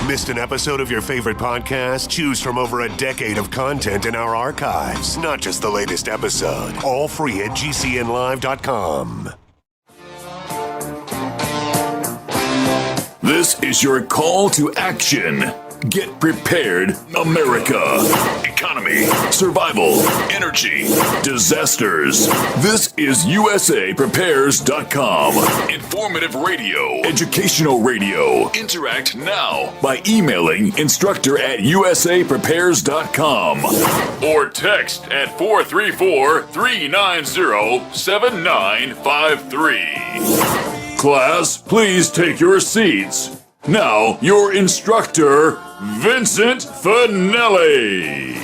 Missed an episode of your favorite podcast? Choose from over a decade of content in our archives, not just the latest episode. All free at gcnlive.com. This is your call to action. Get prepared, America. Economy, survival, energy, disasters. This is USAPrepares.com. Informative radio, educational radio. Interact now by emailing instructor@USAPrepares.com or text at 434-390-7953. Class, please take your seats. Now, your instructor, Vincent Finelli.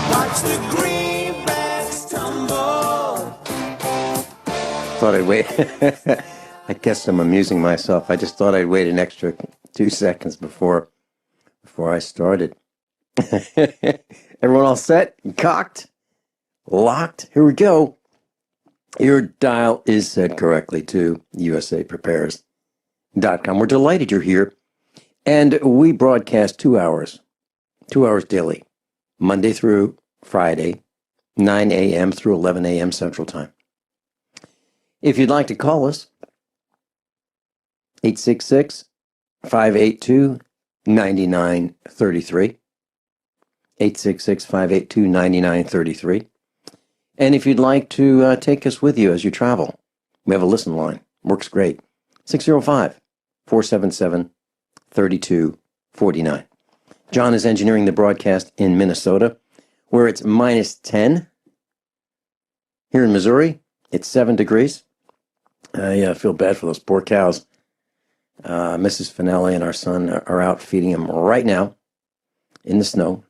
Watch the greenbacks tumble. Thought I'd wait. I guess I'm amusing myself. I just thought I'd wait an extra 2 seconds before I started. Everyone all set? Cocked? Locked? Here we go. Your dial is set correctly to USAPrepares.com. We're delighted you're here. And we broadcast 2 hours daily, Monday through Friday, 9 a.m. through 11 a.m. Central Time. If you'd like to call us, 866-582-9933, 866-582-9933. And if you'd like to take us with you as you travel, we have a listen line. Works great. 605-477-3249. John is engineering the broadcast in Minnesota, where it's minus 10. Here in Missouri, it's 7 degrees. I feel bad for those poor cows. Mrs. Finelli and our son are out feeding them right now in the snow.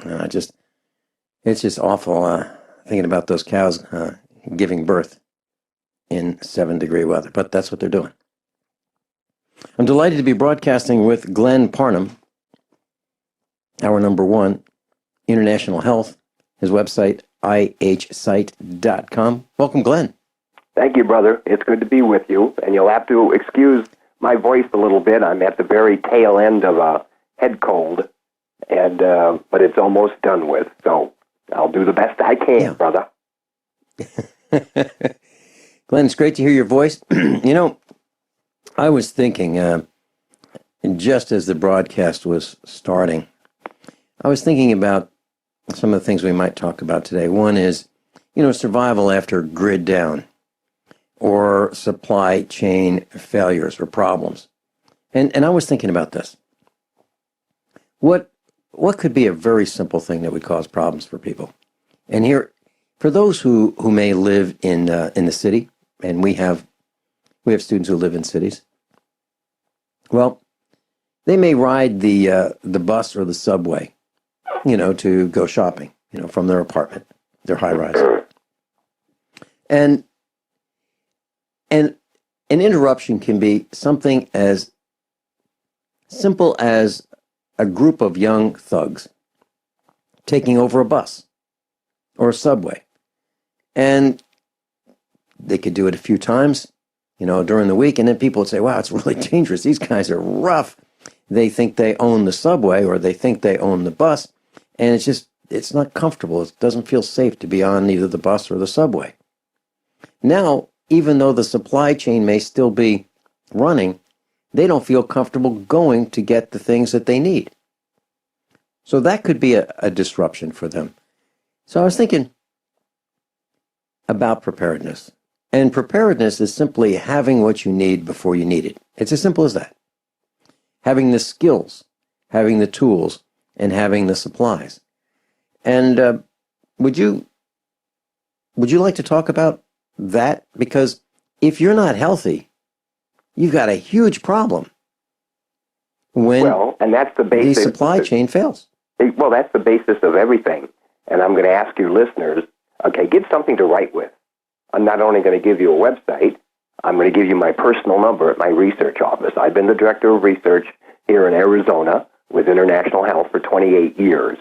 It's just awful thinking about those cows giving birth in 7-degree weather, but that's what they're doing. I'm delighted to be broadcasting with Glenn Parnham, our number one, International Health, his website, ihsite.com. Welcome, Glenn. Thank you, brother. It's good to be with you, and you'll have to excuse my voice a little bit. I'm at the very tail end of a head cold, and but it's almost done with, so I'll do the best I can, brother. Glenn, it's great to hear your voice. You know, I was thinking, just as the broadcast was starting, I was thinking about some of the things we might talk about today. One is, survival after grid down or supply chain failures or problems. And I was thinking about this. What could be a very simple thing that would cause problems for people? And here, for those who may live in the city, and we have students who live in cities. Well, they may ride the bus or the subway, to go shopping, from their apartment, their high rise. And an interruption can be something as simple as a group of young thugs taking over a bus or a subway. And they could do it a few times, during the week, and then people would say, wow, it's really dangerous. These guys are rough. They think they own the subway or they think they own the bus, and it's not comfortable. It doesn't feel safe to be on either the bus or the subway. Now, even though the supply chain may still be running, they don't feel comfortable going to get the things that they need. So that could be a disruption for them. So I was thinking about preparedness. And preparedness is simply having what you need before you need it. It's as simple as that. Having the skills, having the tools, and having the supplies. And would you like to talk about that? Because if you're not healthy, you've got a huge problem when and that's the basis, the supply chain fails. Well, that's the basis of everything. And I'm going to ask your listeners, okay, get something to write with. I'm not only going to give you a website, I'm going to give you my personal number at my research office. I've been the director of research here in Arizona with International Health for 28 years.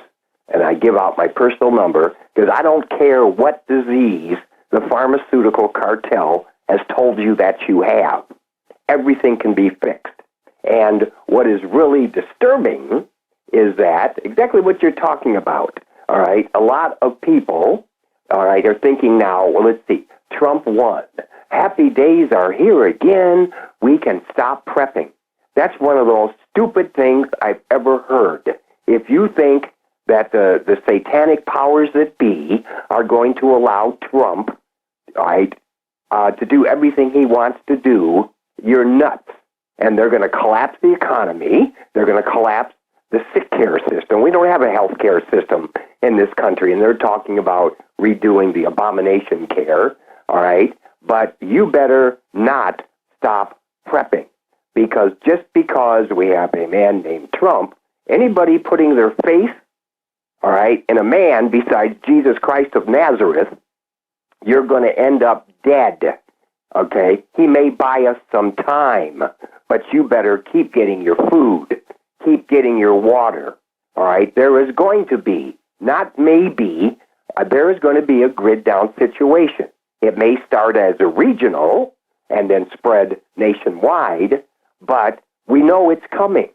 And I give out my personal number because I don't care what disease the pharmaceutical cartel has told you that you have. Everything can be fixed. And what is really disturbing is that exactly what you're talking about, all right? A lot of people, all right, are thinking now, well, let's see, Trump won. Happy days are here again. We can stop prepping. That's one of the most stupid things I've ever heard. If you think that the satanic powers that be are going to allow Trump, right, to do everything he wants to do, you're nuts. And they're going to collapse the economy. They're going to collapse the sick care system. We don't have a health care system in this country, and they're talking about redoing the abomination care, all right? But you better not stop prepping, because just because we have a man named Trump, anybody putting their faith, all right, in a man besides Jesus Christ of Nazareth, you're going to end up dead, okay? He may buy us some time, but you better keep getting your food, keep getting your water, all right? There is going to be, not maybe, there is going to be a grid down situation. It may start as a regional and then spread nationwide, but we know it's coming.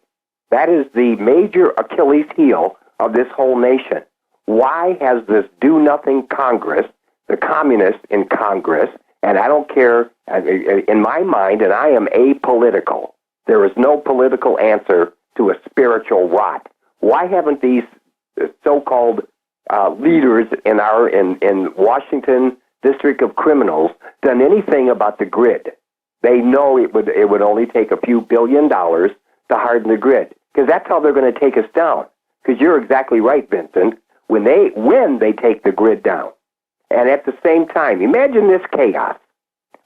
That is the major Achilles heel of this whole nation. Why has this do-nothing Congress, the communists in Congress, and I don't care, in my mind, and I am apolitical, there is no political answer to a spiritual rot. Why haven't these so-called leaders in Washington District of Criminals done anything about the grid? They know it would only take a few $1 billion to harden the grid, because that's how they're going to take us down. Because you're exactly right, Vincent. When they take the grid down, and at the same time, imagine this chaos.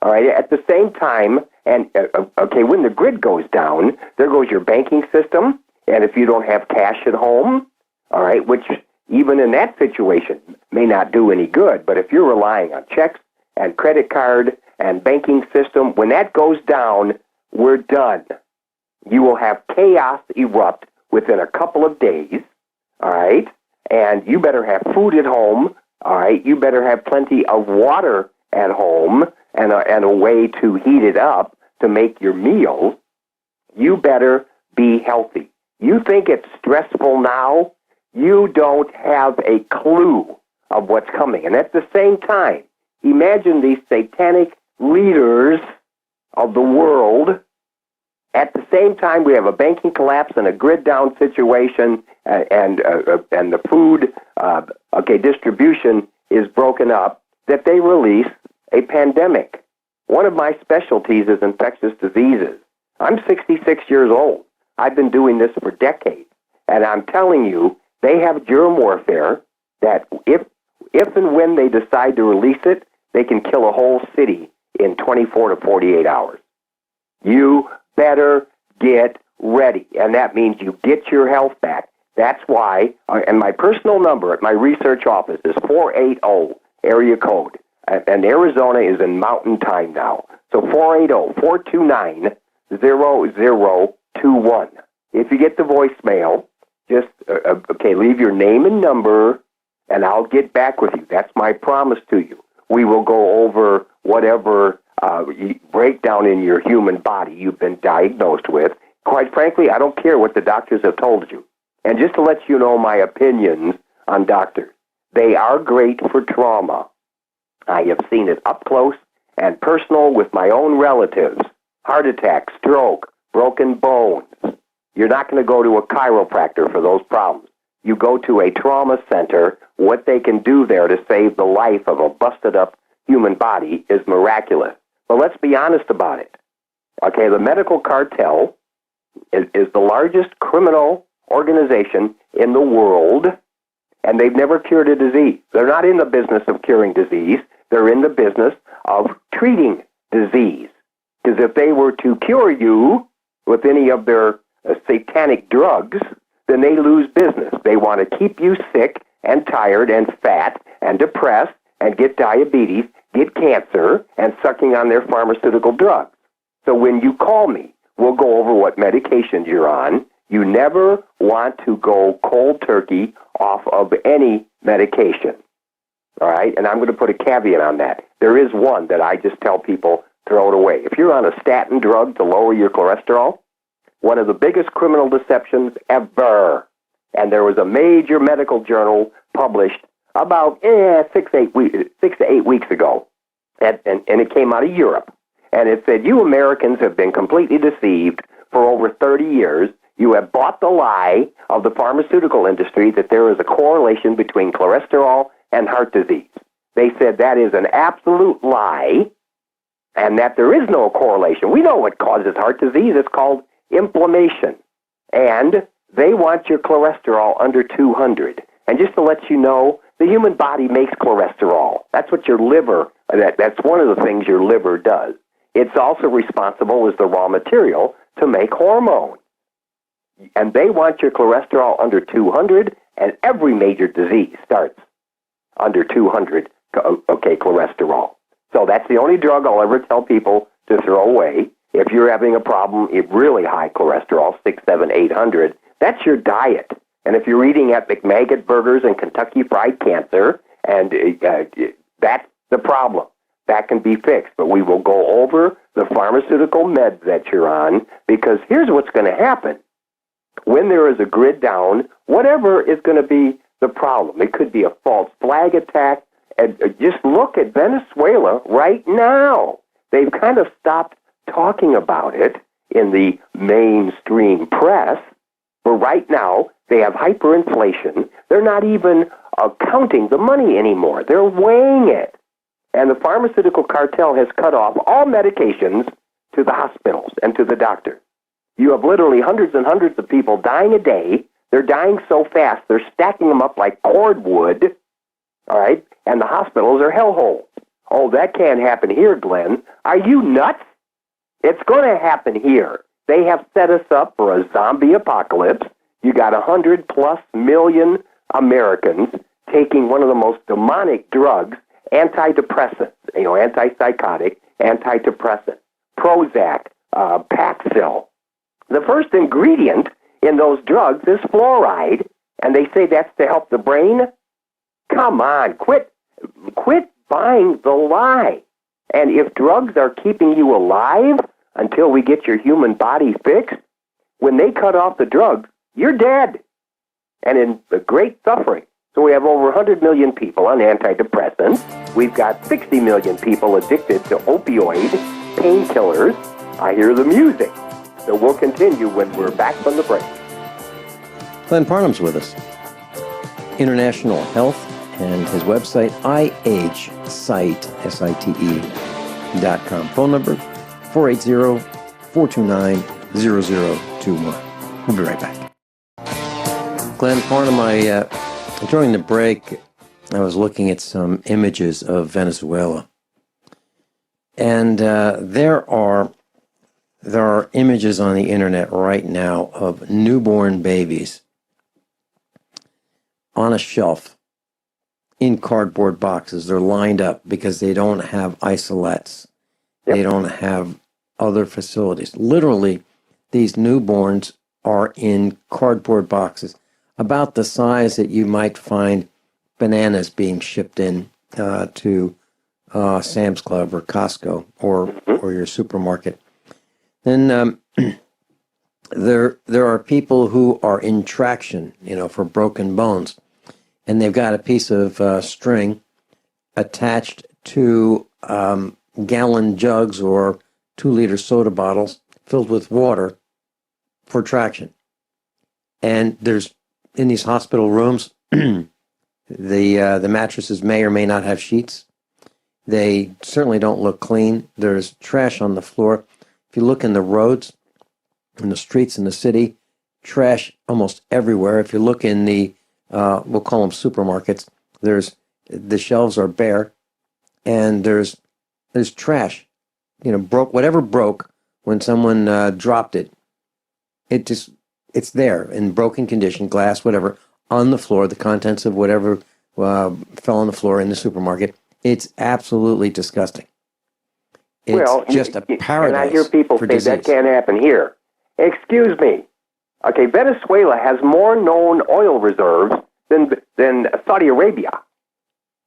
All right, at the same time, and okay, when the grid goes down, there goes your banking system, and if you don't have cash at home, all right, which even in that situation may not do any good, but if you're relying on checks and credit card and banking system, when that goes down, we're done. You will have chaos erupt within a couple of days, all right, and you better have food at home, all right, you better have plenty of water at home and a way to heat it up to make your meals. You better be healthy. You think it's stressful now? You don't have a clue of what's coming. And at the same time, imagine these satanic leaders of the world. At the same time, we have a banking collapse and a grid down situation, and the food distribution is broken up, that they release a pandemic. One of my specialties is infectious diseases. I'm 66 years old. I've been doing this for decades, and I'm telling you, they have germ warfare that if and when they decide to release it, they can kill a whole city in 24 to 48 hours. You better get ready, and that means you get your health back. That's why, and my personal number at my research office is 480 area code, and Arizona is in mountain time now. So 480-429-0021. If you get the voicemail, just, leave your name and number, and I'll get back with you. That's my promise to you. We will go over whatever breakdown in your human body you've been diagnosed with. Quite frankly, I don't care what the doctors have told you. And just to let you know my opinions on doctors, they are great for trauma. I have seen it up close and personal with my own relatives. Heart attack, stroke, broken bones. You're not going to go to a chiropractor for those problems. You go to a trauma center. What they can do there to save the life of a busted up human body is miraculous. But let's be honest about it. Okay, the medical cartel is the largest criminal organization in the world, and they've never cured a disease. They're not in the business of curing disease. They're in the business of treating disease. Because if they were to cure you with any of their satanic drugs, then they lose business. They want to keep you sick and tired and fat and depressed and get diabetes, get cancer, and sucking on their pharmaceutical drugs. So when you call me, we'll go over what medications you're on. You never want to go cold turkey off of any medication. All right? And I'm going to put a caveat on that. There is one that I just tell people, throw it away. If you're on a statin drug to lower your cholesterol, one of the biggest criminal deceptions ever. And there was a major medical journal published about 6 to 8 weeks ago, and it came out of Europe. And it said, you Americans have been completely deceived for over 30 years. You have bought the lie of the pharmaceutical industry that there is a correlation between cholesterol and heart disease. They said that is an absolute lie and that there is no correlation. We know what causes heart disease. It's called inflammation. And they want your cholesterol under 200. And just to let you know, the human body makes cholesterol. That's what your liver, that's one of the things your liver does. It's also responsible as the raw material to make hormones. And they want your cholesterol under 200, and every major disease starts under 200, cholesterol. So that's the only drug I'll ever tell people to throw away. If you're having a problem, really high cholesterol, 6, 7, 800, that's your diet. And if you're eating at McMaggot burgers and Kentucky Fried Cancer, and that's the problem. That can be fixed. But we will go over the pharmaceutical meds that you're on, because here's what's going to happen. When there is a grid down, whatever is going to be the problem. It could be a false flag attack. And just look at Venezuela right now. They've kind of stopped talking about it in the mainstream press. But right now, they have hyperinflation. They're not even counting the money anymore. They're weighing it. And the pharmaceutical cartel has cut off all medications to the hospitals and to the doctors. You have literally hundreds and hundreds of people dying a day. They're dying so fast, they're stacking them up like cordwood, all right? And the hospitals are hellholes. Oh, that can't happen here, Glenn. Are you nuts? It's going to happen here. They have set us up for a zombie apocalypse. You got 100+ million Americans taking one of the most demonic drugs, antidepressants, antipsychotic, antidepressant, Prozac, Paxil. The first ingredient in those drugs is fluoride, and they say that's to help the brain. Come on, quit buying the lie. And if drugs are keeping you alive until we get your human body fixed, when they cut off the drugs, you're dead and in the great suffering. So we have over 100 million people on antidepressants. We've got 60 million people addicted to opioid painkillers. I hear the music. So we'll continue when we're back from the break. Glenn Parnham's with us. International Health and his website, ihsite.com. Phone number, 480-429-0021. We'll be right back. Glenn Parnham, during the break, I was looking at some images of Venezuela. And there are images on the internet right now of newborn babies on a shelf in cardboard boxes. They're lined up because they don't have isolettes. Yep. They don't have other facilities. Literally, these newborns are in cardboard boxes about the size that you might find bananas being shipped in to Sam's Club or Costco or your supermarket. Then there are people who are in traction, for broken bones, and they've got a piece of string attached to gallon jugs or 2-liter soda bottles filled with water for traction. And there's in these hospital rooms, the mattresses may or may not have sheets. They certainly don't look clean. There's trash on the floor. If you look in the roads, in the streets in the city, trash almost everywhere. If you look in the, we'll call them supermarkets, the shelves are bare, and there's trash. Whatever broke when someone dropped it. It's there in broken condition, glass, whatever, on the floor, the contents of whatever fell on the floor in the supermarket. It's absolutely disgusting. It's just a paradise. And I hear people say disease. That can't happen here. Excuse me. Okay, Venezuela has more known oil reserves than Saudi Arabia.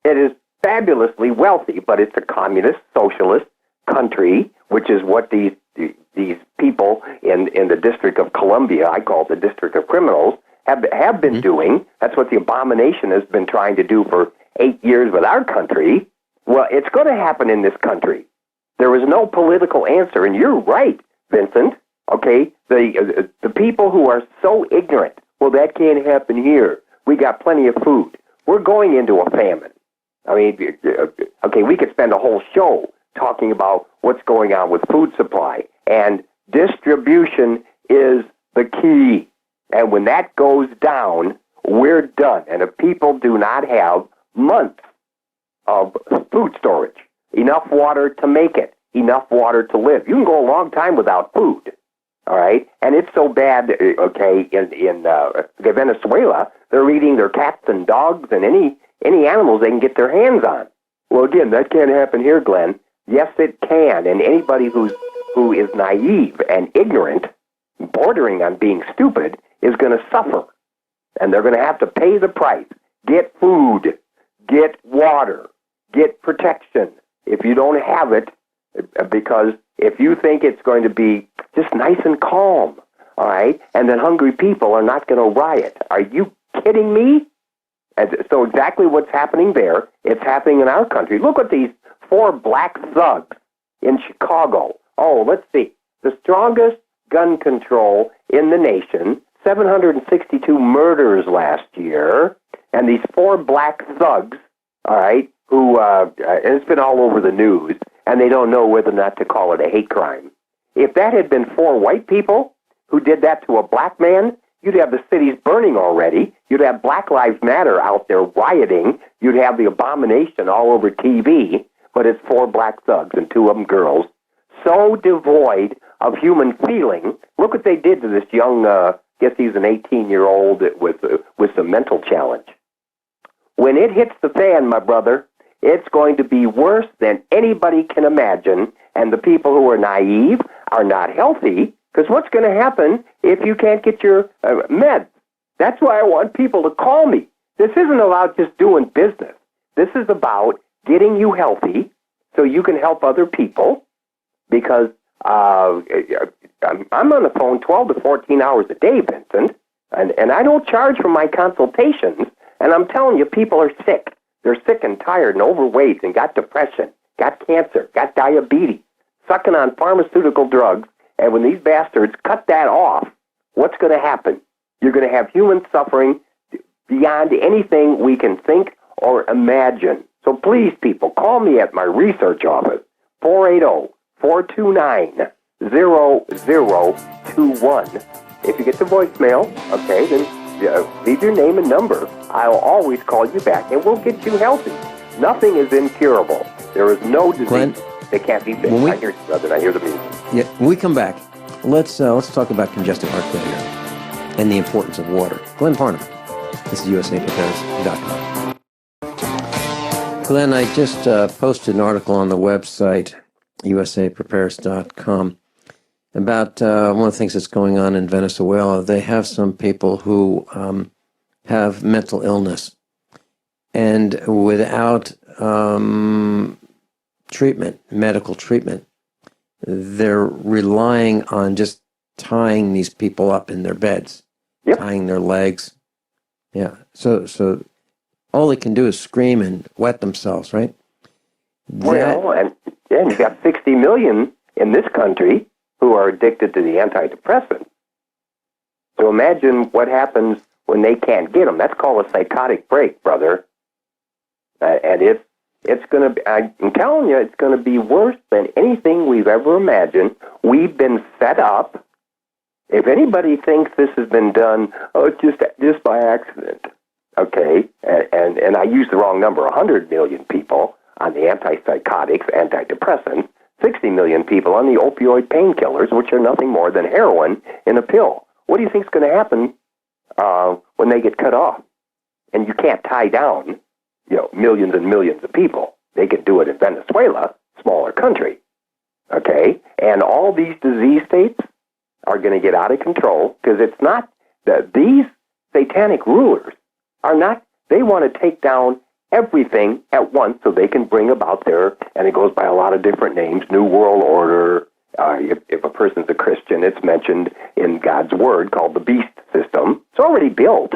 It is fabulously wealthy, but it's a communist, socialist country, which is what these these people in the District of Columbia, I call it the District of Criminals, have been doing. That's what the abomination has been trying to do for 8 years with our country. Well, it's going to happen in this country. There is no political answer, and you're right, Vincent. Okay, the people who are so ignorant, well, that can't happen here. We got plenty of food. We're going into a famine. I mean, okay, we could spend a whole show talking about what's going on with food supply, and distribution is the key. And when that goes down, we're done. And if people do not have months of food storage, enough water to make it, enough water to live, you can go a long time without food. All right? And it's so bad, okay, in Venezuela, they're eating their cats and dogs and any animals they can get their hands on. Well, again, that can't happen here, Glenn. Yes, it can. And anybody who is naive and ignorant, bordering on being stupid, is going to suffer. And they're going to have to pay the price. Get food. Get water. Get protection. If you don't have it, because if you think it's going to be just nice and calm, all right, and then hungry people are not going to riot. Are you kidding me? And so exactly what's happening there, it's happening in our country. Look at these 4 black thugs in Chicago. Oh, let's see. The strongest gun control in the nation, 762 murders last year, and these 4 black thugs, all right, who, it's been all over the news, and they don't know whether or not to call it a hate crime. If that had been 4 white people who did that to a black man, you'd have the cities burning already. You'd have Black Lives Matter out there rioting. You'd have the abomination all over TV. But it's 4 black thugs and 2 of them girls, so devoid of human feeling. Look what they did to this young, guess he's an 18-year-old with some mental challenge. When it hits the fan, my brother, it's going to be worse than anybody can imagine. And the people who are naive are not healthy, because what's going to happen if you can't get your meds? That's why I want people to call me. This isn't about just doing business. This is about getting you healthy so you can help other people, because I'm on the phone 12 to 14 hours a day, Vincent, and I don't charge for my consultations, and I'm telling you, people are sick. They're sick and tired and overweight and got depression, got cancer, got diabetes, sucking on pharmaceutical drugs, and when these bastards cut that off, what's going to happen? You're going to have human suffering beyond anything we can think or imagine. So please, people, call me at my research office, 480-429-0021. If you get the voicemail, okay, then leave your name and number. I'll always call you back, and we'll get you healthy. Nothing is incurable. There is no disease Glenn, that can't be fixed. I hear you, brother. I hear the music. Yeah, when we come back, let's talk about congestive heart failure and the importance of water. Glenn Parnham. This is USAPrepares.com. Glenn, I just posted an article on the website, USAPrepares.com, about one of the things that's going on in Venezuela. They have some people who have mental illness, and without treatment, medical treatment, they're relying on just tying these people up in their beds, tying their legs. Yeah. So all they can do is scream and wet themselves, right? Well, and you got 60 million in this country who are addicted to the antidepressants. So imagine what happens when they can't get them. That's called a psychotic break, brother. And it's going to be, I'm telling you, it's going to be worse than anything we've ever imagined. We've been set up. If anybody thinks this has been done, just by accident, okay, and I used the wrong number, 100 million people on the antipsychotics, antidepressants, 60 million people on the opioid painkillers, which are nothing more than heroin in a pill. What do you think is going to happen when they get cut off? And you can't tie down, millions and millions of people. They could do it in Venezuela, smaller country, okay? And all these disease states are going to get out of control, because it's not that these satanic rulers are not, they want to take down everything at once so they can bring about their, and it goes by a lot of different names, New World Order If a person's a Christian, it's mentioned in God's Word called the beast system. It's already built,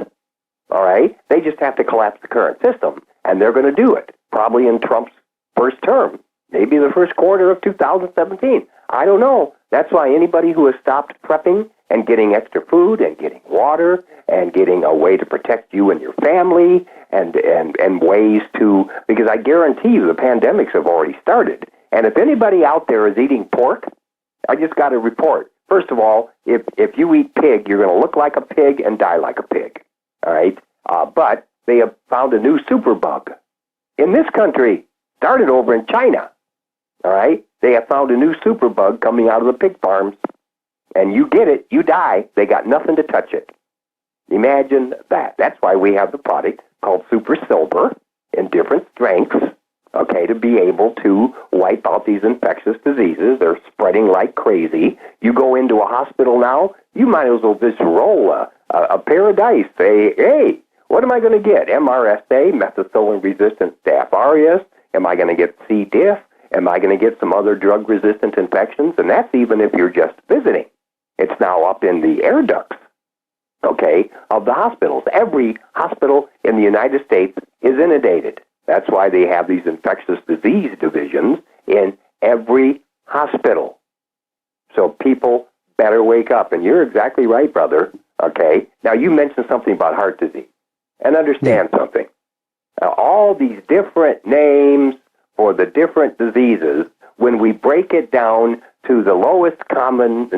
all right? They just have to collapse the current system, and they're going to do it, probably in Trump's first term, maybe the first quarter of 2017. I don't know. That's why anybody who has stopped prepping and getting extra food and getting water and getting a way to protect you and your family and ways to, because I guarantee you the pandemics have already started. And if anybody out there is eating pork, I just got a report. First of all, if you eat pig, you're going to look like a pig and die like a pig. All right? But they have found a new superbug in this country, started over in China. All right? They have found a new superbug coming out of the pig farms. And you get it, you die. They got nothing to touch it. Imagine that. That's why we have the product called Super Silver in different strengths, okay, to be able to wipe out these infectious diseases. They're spreading like crazy. You go into a hospital now, you might as well just roll a pair of dice. Say, hey, what am I going to get? MRSA, methicillin-resistant Staph aureus? Am I going to get C. diff? Am I going to get some other drug-resistant infections? And that's even if you're just visiting. It's now up in the air ducts, okay, of the hospitals. Every hospital in the United States is inundated. That's why they have these infectious disease divisions in every hospital. So people better wake up. And you're exactly right, brother, okay? Now, you mentioned something about heart disease. And understand something. All these different names for the different diseases, when we break it down to the lowest common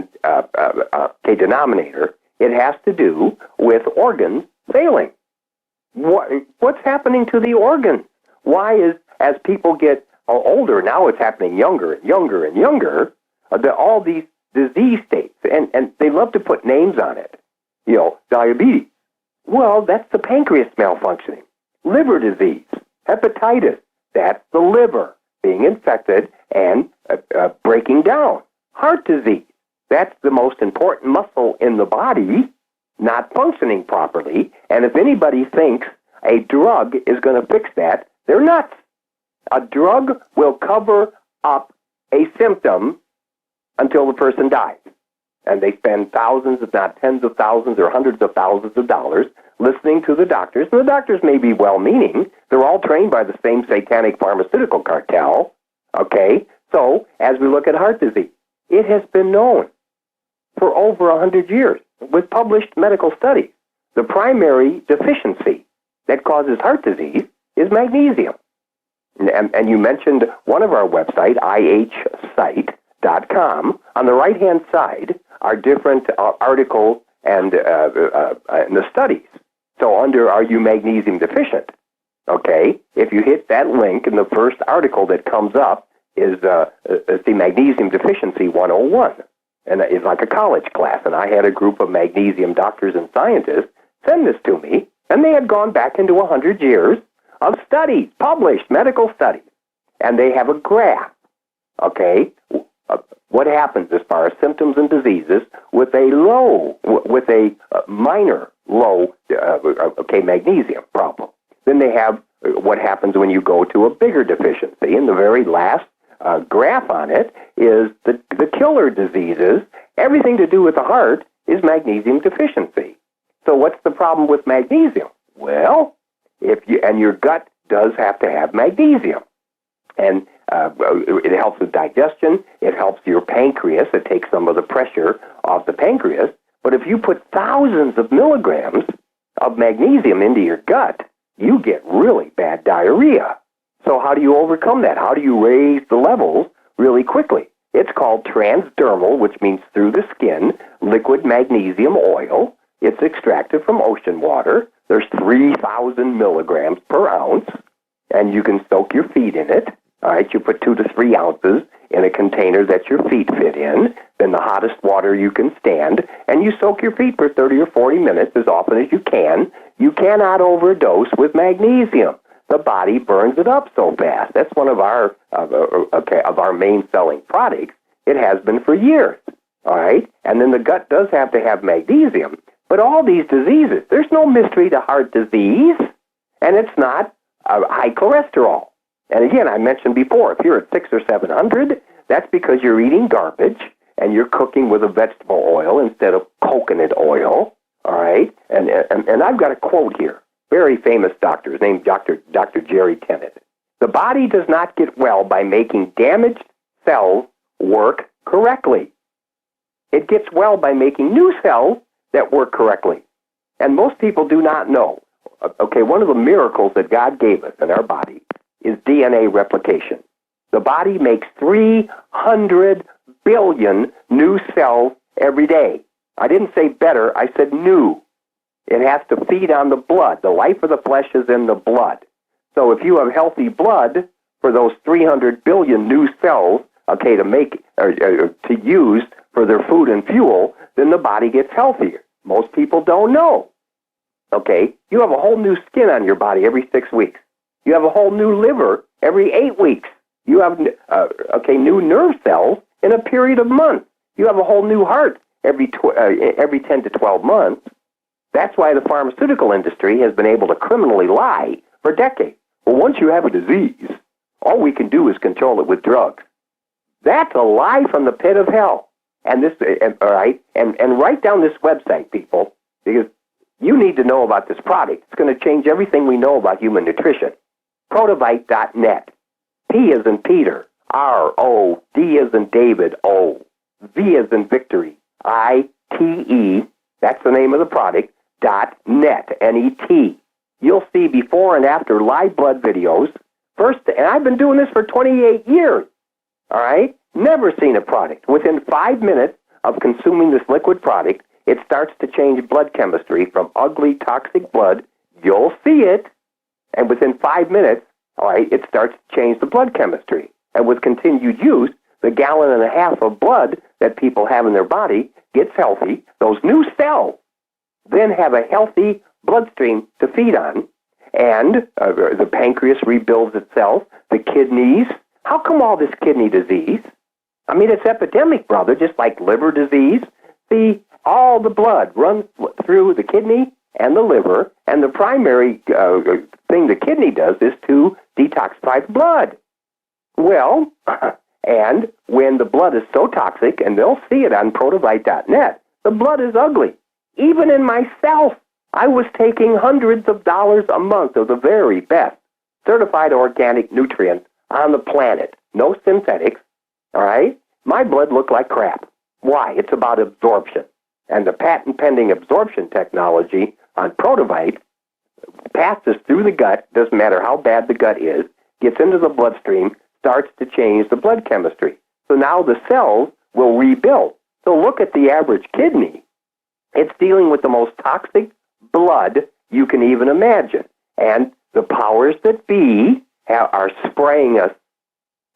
denominator, it has to do with organs failing. What's happening to the organs? Why is, as people get older, now it's happening younger and younger and younger, all these disease states, and they love to put names on it. You know, diabetes. Well, that's the pancreas malfunctioning. Liver disease, hepatitis, that's the liver being infected and breaking down. Heart disease, that's the most important muscle in the body not functioning properly. And if anybody thinks a drug is going to fix that, they're nuts. A drug will cover up a symptom until the person dies. And they spend thousands, if not tens of thousands or hundreds of thousands of dollars listening to the doctors. And the doctors may be well-meaning. They're all trained by the same satanic pharmaceutical cartel. Okay? So, as we look at heart disease, it has been known for over 100 years with published medical studies. The primary deficiency that causes heart disease is magnesium. And you mentioned one of our websites, ihsite.com. On the right-hand side are different articles and the studies. So under Are You Magnesium Deficient? Okay, if you hit that link, and the first article that comes up is the Magnesium Deficiency 101. And it's like a college class. And I had a group of magnesium doctors and scientists send this to me, and they had gone back into 100 years of studies, published medical studies. And they have a graph, okay, what happens as far as symptoms and diseases with a minor low, magnesium problem. Then they have what happens when you go to a bigger deficiency. And the very last graph on it is the killer diseases. Everything to do with the heart is magnesium deficiency. So what's the problem with magnesium? Well, and your gut does have to have magnesium. And it helps with digestion. It helps your pancreas. It takes some of the pressure off the pancreas. But if you put thousands of milligrams of magnesium into your gut, you get really bad diarrhea. So how do you overcome that? How do you raise the levels really quickly? It's called transdermal, which means through the skin, liquid magnesium oil. It's extracted from ocean water. There's 3,000 milligrams per ounce, and you can soak your feet in it. All right, you put 2 to 3 ounces in a container that your feet fit in, then the hottest water you can stand, and you soak your feet for 30 or 40 minutes as often as you can. You cannot overdose with magnesium. The body burns it up so fast. That's one of our main selling products. It has been for years. All right, and then the gut does have to have magnesium. But all these diseases, there's no mystery to heart disease, and it's not high cholesterol. And again, I mentioned before, if you're at 600 or 700, That's because you're eating garbage and you're cooking with a vegetable oil instead of coconut oil, all right? And I've got a quote here. Very famous doctor, his name's Dr. Jerry Tennant. The body does not get well by making damaged cells work correctly. It gets well by making new cells that work correctly. And most people do not know. Okay, one of the miracles that God gave us in our body is DNA replication. The body makes 300 billion new cells every day. I didn't say better, I said new. It has to feed on the blood. The life of the flesh is in the blood. So if you have healthy blood for those 300 billion new cells, okay, to make or to use for their food and fuel, then the body gets healthier. Most people don't know. Okay, you have a whole new skin on your body every 6 weeks. You have a whole new liver every 8 weeks. You have new nerve cells in a period of months. You have a whole new heart every 10 to 12 months. That's why the pharmaceutical industry has been able to criminally lie for decades. Well, once you have a disease, all we can do is control it with drugs. That's a lie from the pit of hell. And all right, and write down this website, people, because you need to know about this product. It's going to change everything we know about human nutrition. Protovite.net. P as in Peter. R-O. D as in David. O. V as in Victory. I-T-E. That's the name of the product. .net. N-E-T. You'll see before and after live blood videos. First, and I've been doing this for 28 years. All right? Never seen a product. Within 5 minutes of consuming this liquid product, it starts to change blood chemistry from ugly, toxic blood. You'll see it. And within 5 minutes, all right, it starts to change the blood chemistry. And with continued use, the 1.5 gallons of blood that people have in their body gets healthy. Those new cells then have a healthy bloodstream to feed on. And the pancreas rebuilds itself. The kidneys. How come all this kidney disease? I mean, it's epidemic, brother, just like liver disease. See, all the blood runs through the kidney and the liver, and the primary thing the kidney does is to detoxify the blood. Well, and when the blood is so toxic, and they'll see it on protovite.net, the blood is ugly. Even in myself, I was taking hundreds of dollars a month of the very best certified organic nutrients on the planet. No synthetics, all right? My blood looked like crap. Why? It's about absorption. And the patent-pending absorption technology on Protovite passes through the gut, doesn't matter how bad the gut is, gets into the bloodstream, starts to change the blood chemistry. So now the cells will rebuild. So look at the average kidney. It's dealing with the most toxic blood you can even imagine. And the powers that be are spraying us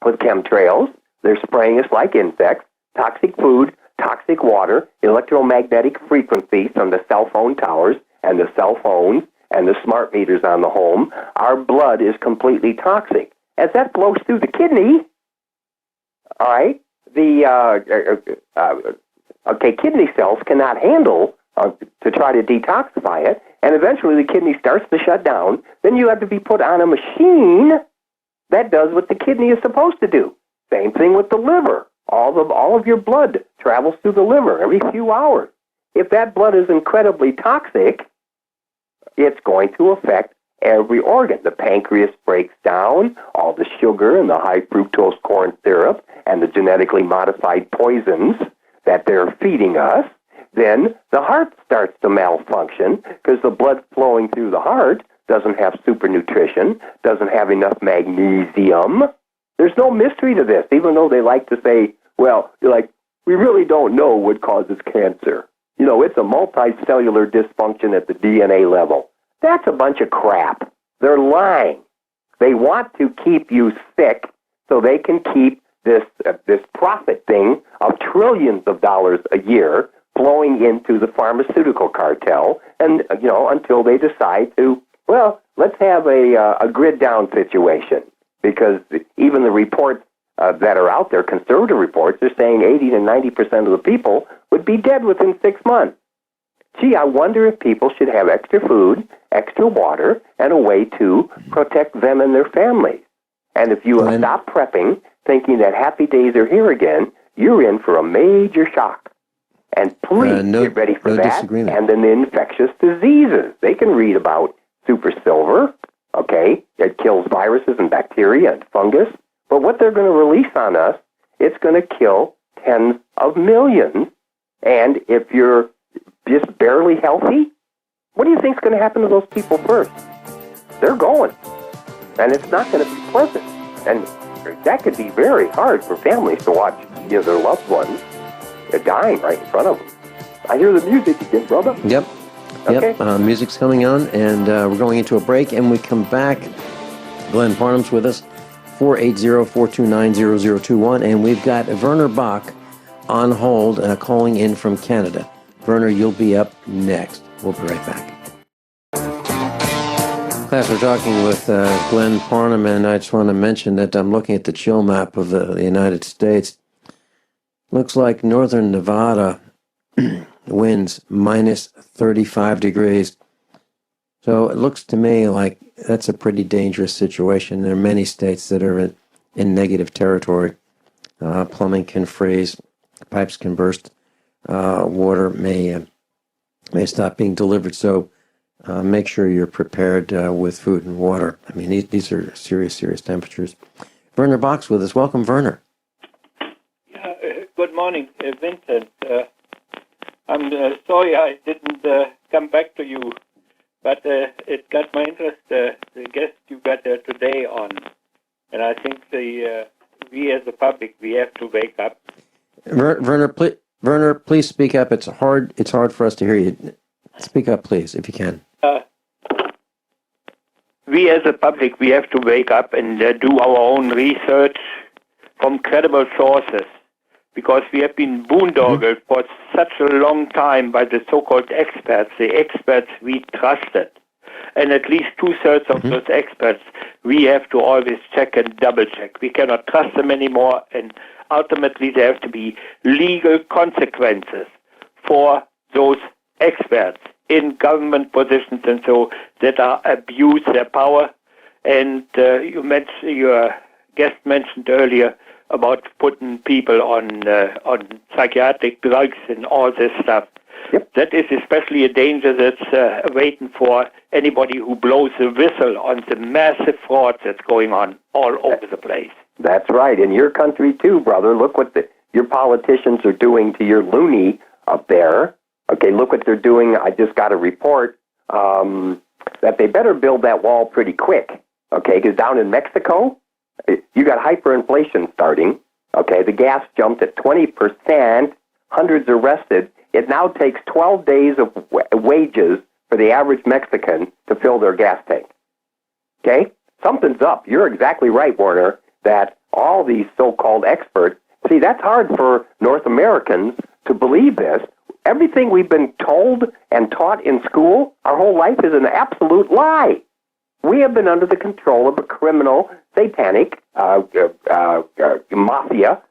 with chemtrails. They're spraying us like insects, toxic food, toxic water, electromagnetic frequency from the cell phone towers and the cell phones and the smart meters on the home. Our blood is completely toxic. As that flows through the kidney, all right, kidney cells cannot handle to try to detoxify it, and eventually the kidney starts to shut down. Then you have to be put on a machine that does what the kidney is supposed to do. Same thing with the liver. All of your blood travels through the liver every few hours. If that blood is incredibly toxic, it's going to affect every organ. The pancreas breaks down all the sugar and the high fructose corn syrup and the genetically modified poisons that they're feeding us. Then the heart starts to malfunction because the blood flowing through the heart doesn't have super nutrition, doesn't have enough magnesium. There's no mystery to this, even though they like to say, well, we really don't know what causes cancer. You know, it's a multicellular dysfunction at the DNA level. That's a bunch of crap. They're lying. They want to keep you sick so they can keep this profit thing of trillions of dollars a year flowing into the pharmaceutical cartel, and until they decide to, well, let's have a grid down situation. Because even the reports that are out there, conservative reports, are saying 80 to 90% of the people would be dead within 6 months. Gee, I wonder if people should have extra food, extra water, and a way to protect them and their families. And if you stop prepping, thinking that happy days are here again, you're in for a major shock. And please get ready for that. And then the infectious diseases. They can read about super silver, okay? It kills viruses and bacteria and fungus. But what they're going to release on us, it's going to kill tens of millions. And if you're just barely healthy, what do you think is going to happen to those people first? They're going. And it's not going to be pleasant. And that could be very hard for families to watch their loved ones dying right in front of them. I hear the music again, brother. Yep. Okay. Music's coming on, and we're going into a break, and we come back. Glenn Parnham's with us, 480-429-0021, and we've got Werner Bach on hold, calling in from Canada. Werner, you'll be up next. We'll be right back. Class, we're talking with Glenn Parnham, and I just want to mention that I'm looking at the chill map of the United States. Looks like northern Nevada winds minus 35 degrees. So it looks to me like that's a pretty dangerous situation. There are many states that are in negative territory. Plumbing can freeze, pipes can burst, water may stop being delivered. So make sure you're prepared with food and water. I mean, these are serious temperatures. Werner Bach's with us. Welcome, Werner. Good morning, Vincent. I'm sorry I didn't come back to you, but it got my interest, the guest you got today on. And I think we as the public, we have to wake up. Werner, please speak up. It's hard for us to hear you. Speak up, please, if you can. We as the public, we have to wake up and do our own research from credible sources, because we have been boondoggled for such a long time by the so-called experts, the experts we trusted. And at least two-thirds of those experts, we have to always check and double-check. We cannot trust them anymore, and ultimately there have to be legal consequences for those experts in government positions and so that are abuse their power. And your guest mentioned earlier about putting people on psychiatric drugs and all this stuff. Yep. That is especially a danger that's waiting for anybody who blows the whistle on the massive fraud that's going on all over the place. That's right. In your country, too, brother. Look what your politicians are doing to your loony up there. Okay, look what they're doing. I just got a report that they better build that wall pretty quick. Okay, because down in Mexico, you got hyperinflation starting. Okay, the gas jumped at 20%, hundreds arrested. It now takes 12 days of wages for the average Mexican to fill their gas tank. Okay? Something's up. You're exactly right, Warner, that all these so-called experts, see, that's hard for North Americans to believe this. Everything we've been told and taught in school our whole life is an absolute lie. We have been under the control of a criminal, satanic, mafia,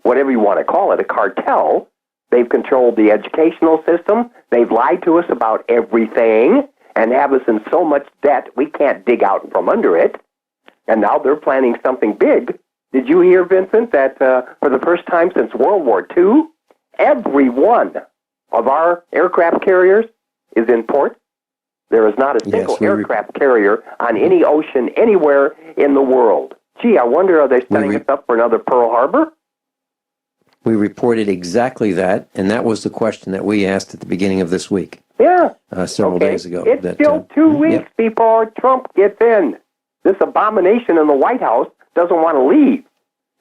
whatever you want to call it, a cartel. They've controlled the educational system. They've lied to us about everything and have us in so much debt we can't dig out from under it. And now they're planning something big. Did you hear, Vincent, that for the first time since World War II, every one of our aircraft carriers is in port? There is not a single aircraft carrier on any ocean anywhere in the world. Gee, I wonder, are they setting us up for another Pearl Harbor? We reported exactly that, and that was the question that we asked at the beginning of this week. Yeah. Several days ago. It's still 2 weeks before Trump gets in. This abomination in the White House doesn't want to leave.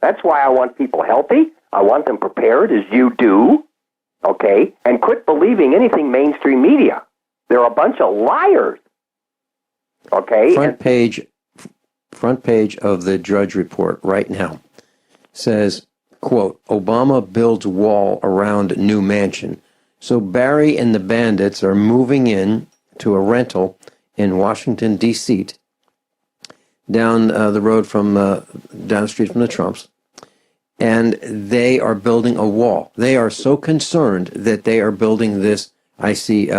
That's why I want people healthy. I want them prepared, as you do. Okay? And quit believing anything mainstream media. They're a bunch of liars. Okay? Front page of the Drudge Report right now says, quote, Obama builds wall around new mansion. So Barry and the bandits are moving in to a rental in Washington, D.C., down the road from, down the street from the Trumps. And they are building a wall. They are so concerned that they are building this, I see,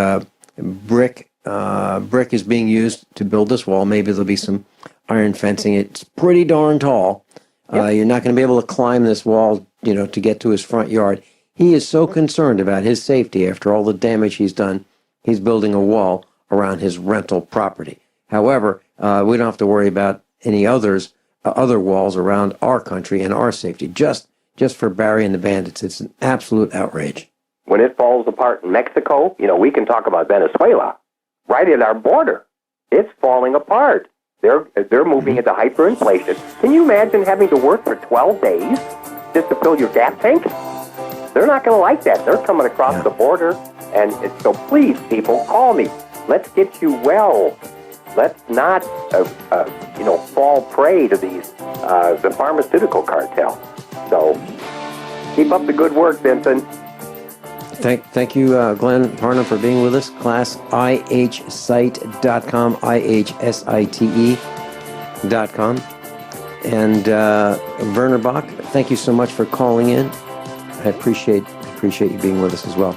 brick is being used to build this wall. Maybe there'll be some iron fencing. It's pretty darn tall. You're not going to be able to climb this wall, to get to his front yard. He is so concerned about his safety after all the damage he's done. He's building a wall around his rental property. However, we don't have to worry about any other walls around our country and our safety. Just for Barry and the bandits, it's an absolute outrage. When it falls apart in Mexico, we can talk about Venezuela. Right at our border, it's falling apart. They're moving into hyperinflation. Can you imagine having to work for 12 days just to fill your gas tank? They're not going to like that. They're coming across the border, and so please, people, call me. Let's get you well. Let's not, fall prey to the pharmaceutical cartel. So keep up the good work, Vincent. Thank you, Glenn Parnham, for being with us. Class ihsite.com, ihsite.com. And Werner Bach, thank you so much for calling in. I appreciate you being with us as well.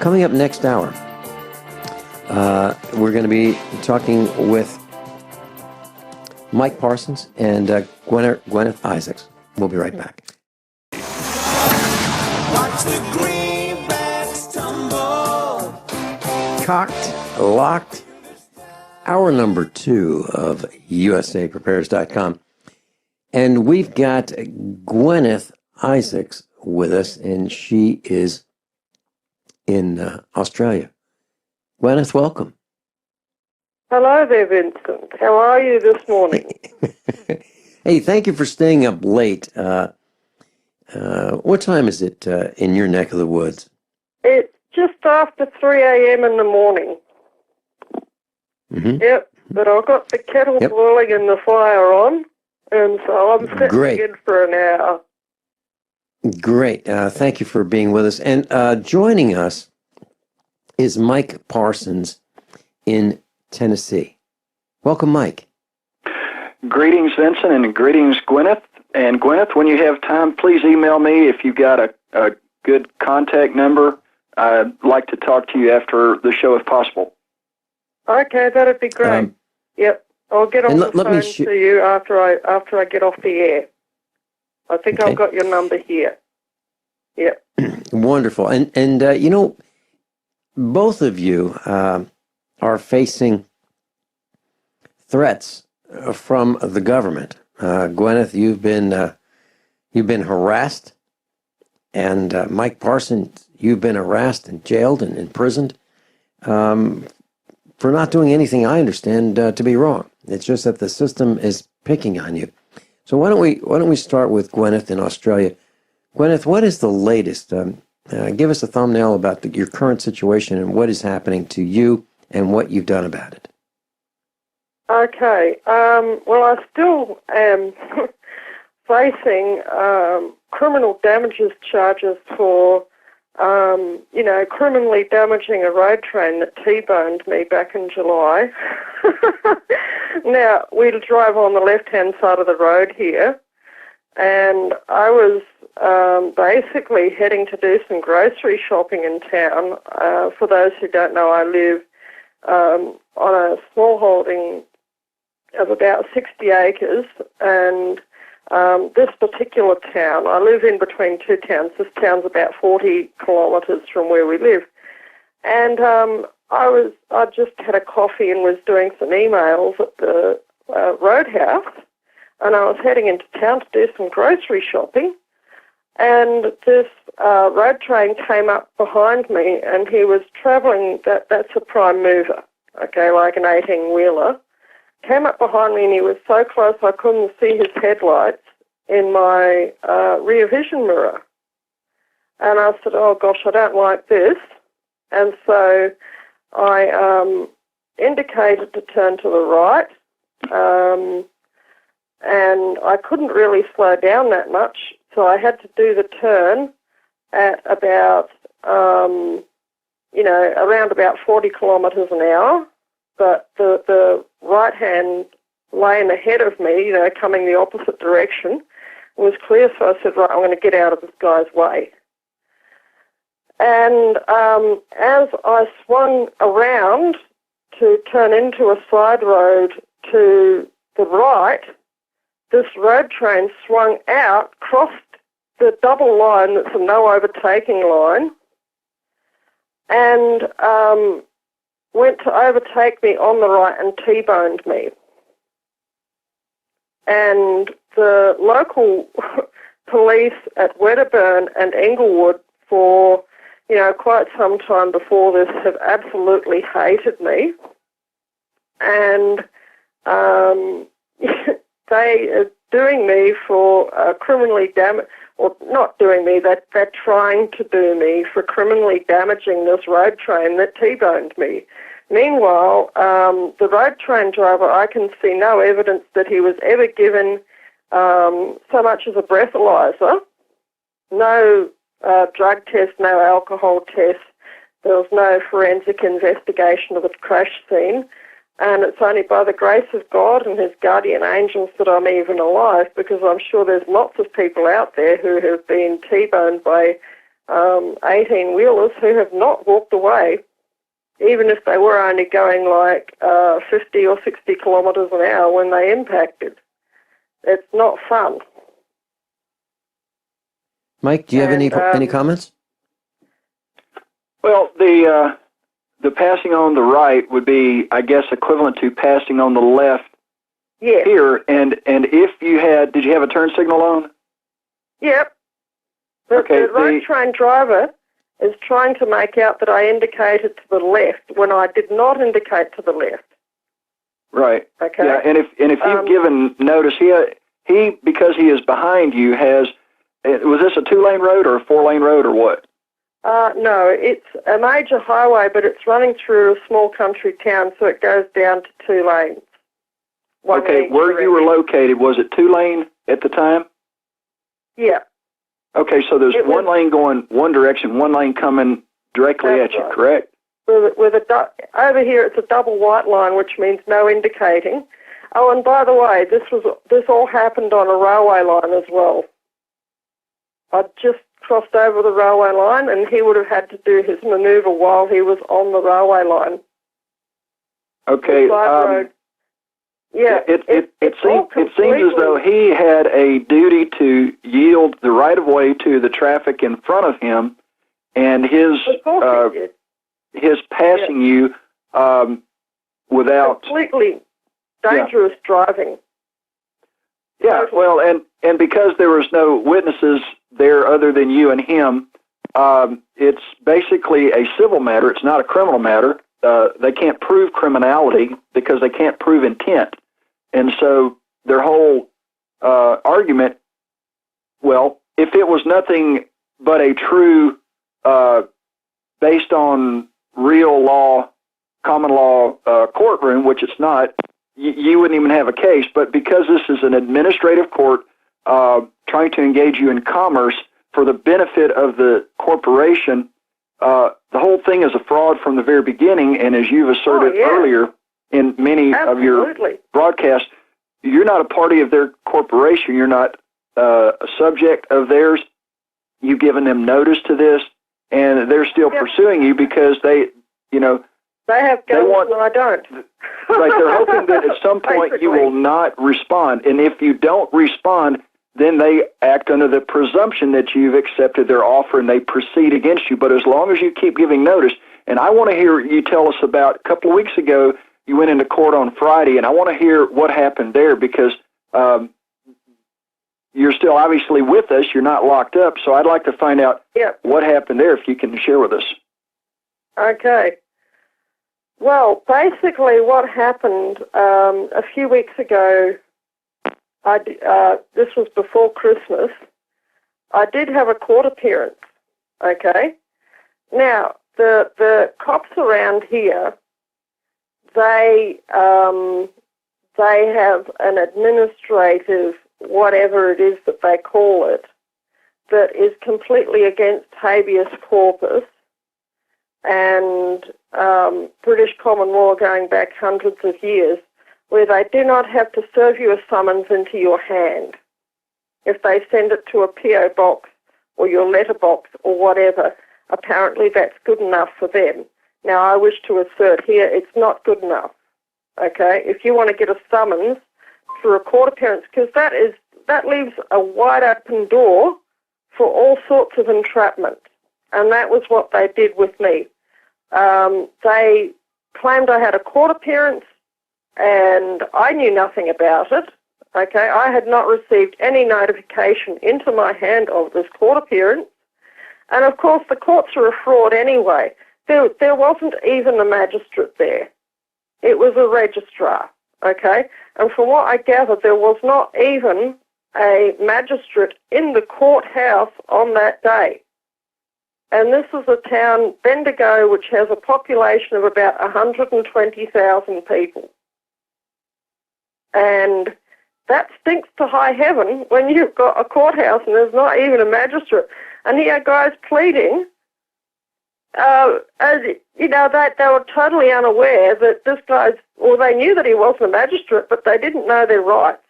Coming up next hour, we're going to be talking with Mike Parsons and Guineith Isaacs. We'll be right back. Watch the greenbacks tumble. Cocked, locked. Hour number 2 of USAPrepares.com. And we've got Guineith Isaacs with us, and she is in Australia. Guineith, welcome. Hello there, Vincent. How are you this morning? Hey, thank you for staying up late. What time is it in your neck of the woods? It's just after 3 a.m. in the morning. Mm-hmm. Yep, but I've got the kettle boiling and the fire on, and so I'm sitting in for an hour. Great. Thank you for being with us. And joining us is Mike Parsons in Tennessee. Welcome, Mike. Greetings, Vincent, and greetings, Guineith. And Guineith, when you have time, please email me if you've got a good contact number. I'd like to talk to you after the show if possible. Okay, that'd be great. Yep, I'll get on the phone to you after I get off the air. I think I've got your number here. Yep. Wonderful. And both of you are facing threats from the government. Guineith, you've been harassed, and Mike Parsons, you've been harassed and jailed and imprisoned for not doing anything I understand to be wrong. It's just that the system is picking on you. So why don't we start with Guineith in Australia? Guineith, what is the latest? Give us a thumbnail about your current situation and what is happening to you and what you've done about it. Okay. Well, I still am facing criminal damages charges for, criminally damaging a road train that T-boned me back in July. Now, we drive on the left-hand side of the road here, and I was basically heading to do some grocery shopping in town. For those who don't know, I live on a small holding of about 60 acres, and this particular town, I live in between two towns. This town's about 40 kilometres from where we live. And I just had a coffee and was doing some emails at the roadhouse, and I was heading into town to do some grocery shopping, and this road train came up behind me, and he was travelling, that's a prime mover, okay, like an 18-wheeler, came up behind me, and he was so close I couldn't see his headlights in my rear vision mirror. And I said, oh, gosh, I don't like this. And so I indicated to turn to the right, and I couldn't really slow down that much, so I had to do the turn at about, around about 40 kilometres an hour. But the right-hand lane ahead of me, coming the opposite direction, was clear, so I said, right, I'm going to get out of this guy's way. And as I swung around to turn into a side road to the right, this road train swung out, crossed the double line that's a no overtaking line, and went to overtake me on the right and T-boned me. And the local police at Wedderburn and Inglewood for, quite some time before this have absolutely hated me. And they are doing me for criminally or not doing me, they're trying to do me for criminally damaging this road train that T-boned me. Meanwhile, the road train driver, I can see no evidence that he was ever given so much as a breathalyzer, no drug test, no alcohol test. There was no forensic investigation of the crash scene. And it's only by the grace of God and his guardian angels that I'm even alive, because I'm sure there's lots of people out there who have been T-boned by 18-wheelers who have not walked away, even if they were only going like 50 or 60 kilometres an hour when they impacted. It's not fun. Mike, do you have any comments? Well, the passing on the right would be, I guess, equivalent to passing on the left here. And if you had, did you have a turn signal on? Yep. The road train driver is trying to make out that I indicated to the left when I did not indicate to the left. Right. Okay. Yeah, and if you've given notice, he because he is behind you was this a 2-lane road or a 4-lane road or what? No, it's a major highway, but it's running through a small country town, so it goes down to 2 lanes. Okay, where you were located, was it 2-lane at the time? Yeah. Okay, so there's one lane going one direction, one lane coming directly at you, right. Correct? Over here it's a double white line, which means no indicating. Oh, and by the way, this all happened on a railway line as well. I just crossed over the railway line, and he would have had to do his manoeuvre while he was on the railway line. Okay. Yeah. It seems as though he had a duty to yield the right of way to the traffic in front of him, and his passing you without completely dangerous driving. Yeah, well, and because there was no witnesses there other than you and him, it's basically a civil matter. It's not a criminal matter. They can't prove criminality because they can't prove intent. And so their whole argument, well, if it was nothing but a true, based on real law, common law courtroom, which it's not, you wouldn't even have a case. But because this is an administrative court trying to engage you in commerce for the benefit of the corporation, the whole thing is a fraud from the very beginning. And as you've asserted earlier in many of your broadcasts, you're not a party of their corporation. You're not a subject of theirs. You've given them notice to this, and they're still pursuing you because they have guns and I don't. Right, they're hoping that at some point you will not respond. And if you don't respond, then they act under the presumption that you've accepted their offer and they proceed against you. But as long as you keep giving notice, and I want to hear you tell us about, a couple of weeks ago, you went into court on Friday, and I want to hear what happened there because you're still obviously with us. You're not locked up. So I'd like to find out what happened there if you can share with us. Okay. Well, basically what happened a few weeks ago, this was before Christmas, I did have a court appearance, okay? Now, the cops around here, they have an administrative, whatever it is that they call it, that is completely against habeas corpus and British common law going back hundreds of years, where they do not have to serve you a summons into your hand. If they send it to a PO box or your letterbox or whatever, apparently that's good enough for them. Now, I wish to assert here it's not good enough, okay? If you want to get a summons, for a court appearance, because that leaves a wide open door for all sorts of entrapment. And that was what they did with me. They claimed I had a court appearance, and I knew nothing about it. Okay, I had not received any notification into my hand of this court appearance. And of course, the courts are a fraud anyway. There wasn't even a magistrate there. It was a registrar, okay? And from what I gathered, there was not even a magistrate in the courthouse on that day. And this is a town, Bendigo, which has a population of about 120,000 people. And that stinks to high heaven when you've got a courthouse and there's not even a magistrate. And here guys pleading, as you know, they were totally unaware that this guy's, or they knew that he wasn't a magistrate, but they didn't know their rights.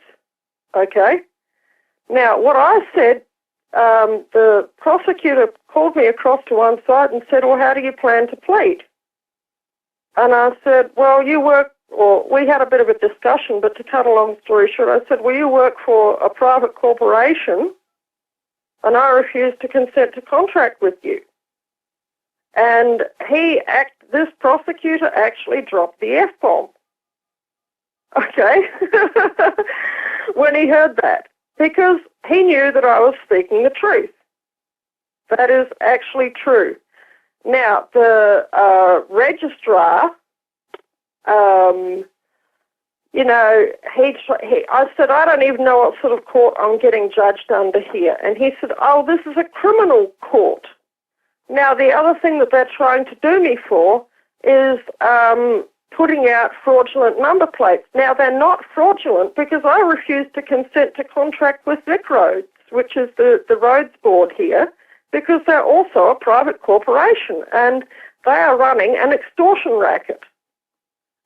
Okay? Now, what I said, the prosecutor called me across to one side and said, well, how do you plan to plead? And I said, well, we had a bit of a discussion, but to cut a long story short, I said, well, you work for a private corporation, and I refuse to consent to contract with you. And this prosecutor actually dropped the F-bomb. Okay? When he heard that, because he knew that I was speaking the truth. That is actually true. Now, the registrar, you know, I said, I don't even know what sort of court I'm getting judged under here. And he said, oh, this is a criminal court. Now, the other thing that they're trying to do me for is putting out fraudulent number plates. Now, they're not fraudulent because I refuse to consent to contract with Vic Roads, which is the roads board here, because they're also a private corporation and they are running an extortion racket.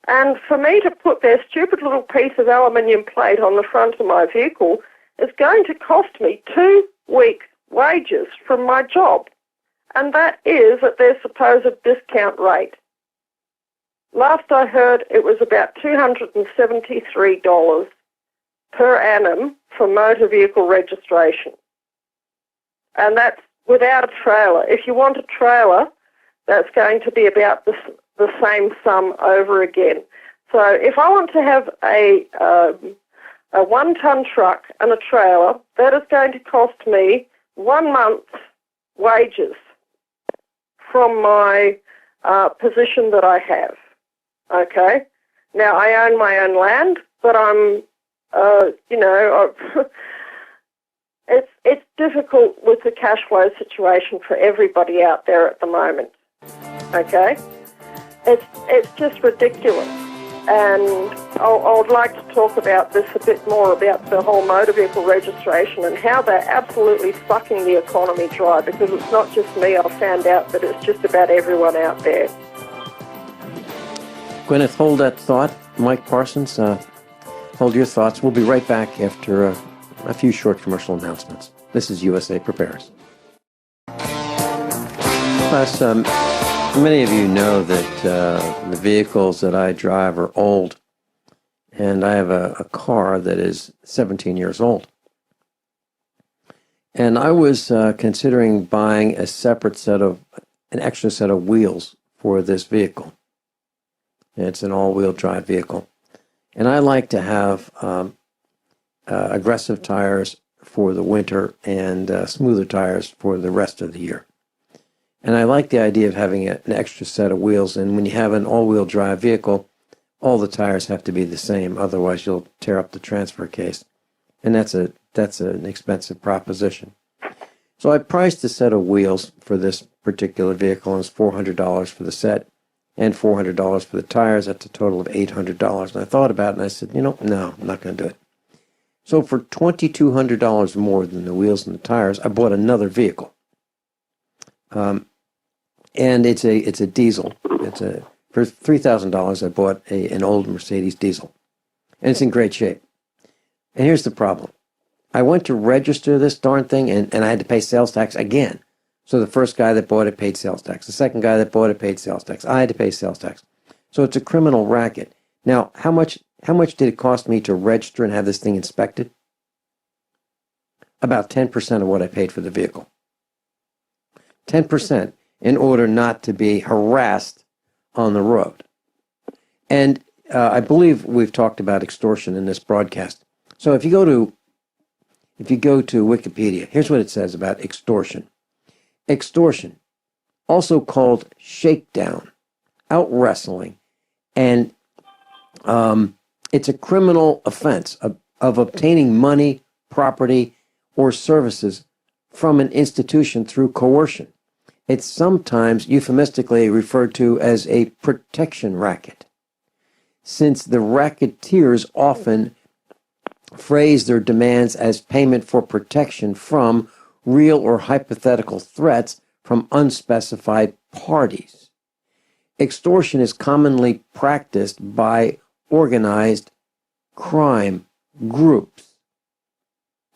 And for me to put their stupid little piece of aluminium plate on the front of my vehicle is going to cost me 2 weeks' wages from my job. And that is at their supposed discount rate. Last I heard, it was about $273 per annum for motor vehicle registration. And that's without a trailer. If you want a trailer, that's going to be about the same sum over again. So if I want to have a 1-ton truck and a trailer, that is going to cost me 1 month's wages from my position that I have. Okay? Now, I own my own land, but I'm, it's difficult with the cash flow situation for everybody out there at the moment. Okay? It's just ridiculous. And I would like to talk about this a bit more, about the whole motor vehicle registration and how they're absolutely sucking the economy dry, because it's not just me. I've found out that it's just about everyone out there. Guineith, hold that thought. Mike Parsons, hold your thoughts. We'll be right back after a few short commercial announcements. This is USA Prepares. Plus, many of you know that the vehicles that I drive are old, and I have a car that is 17 years old. And I was considering buying an extra set of wheels for this vehicle. It's an all-wheel drive vehicle. And I like to have aggressive tires for the winter and smoother tires for the rest of the year. And I like the idea of having an extra set of wheels. And when you have an all-wheel drive vehicle, all the tires have to be the same. Otherwise, you'll tear up the transfer case. And that's an expensive proposition. So I priced a set of wheels for this particular vehicle, and it's $400 for the set and $400 for the tires. That's a total of $800. And I thought about it, and I said, no, I'm not going to do it. So for $2,200 more than the wheels and the tires, I bought another vehicle. And it's a diesel. For $3,000, I bought an old Mercedes diesel. And it's in great shape. And here's the problem. I went to register this darn thing, and I had to pay sales tax again. So the first guy that bought it paid sales tax. The second guy that bought it paid sales tax. I had to pay sales tax. So it's a criminal racket. Now, how much How much did it cost me to register and have this thing inspected? About 10% of what I paid for the vehicle. 10% in order not to be harassed on the road. And I believe we've talked about extortion in this broadcast. So if you go to Wikipedia, here's what it says about extortion. Extortion, also called shakedown, out wrestling, and it's a criminal offense of obtaining money, property, or services from an institution through coercion. It's sometimes euphemistically referred to as a protection racket, since the racketeers often phrase their demands as payment for protection from real or hypothetical threats from unspecified parties. Extortion is commonly practiced by organized crime groups.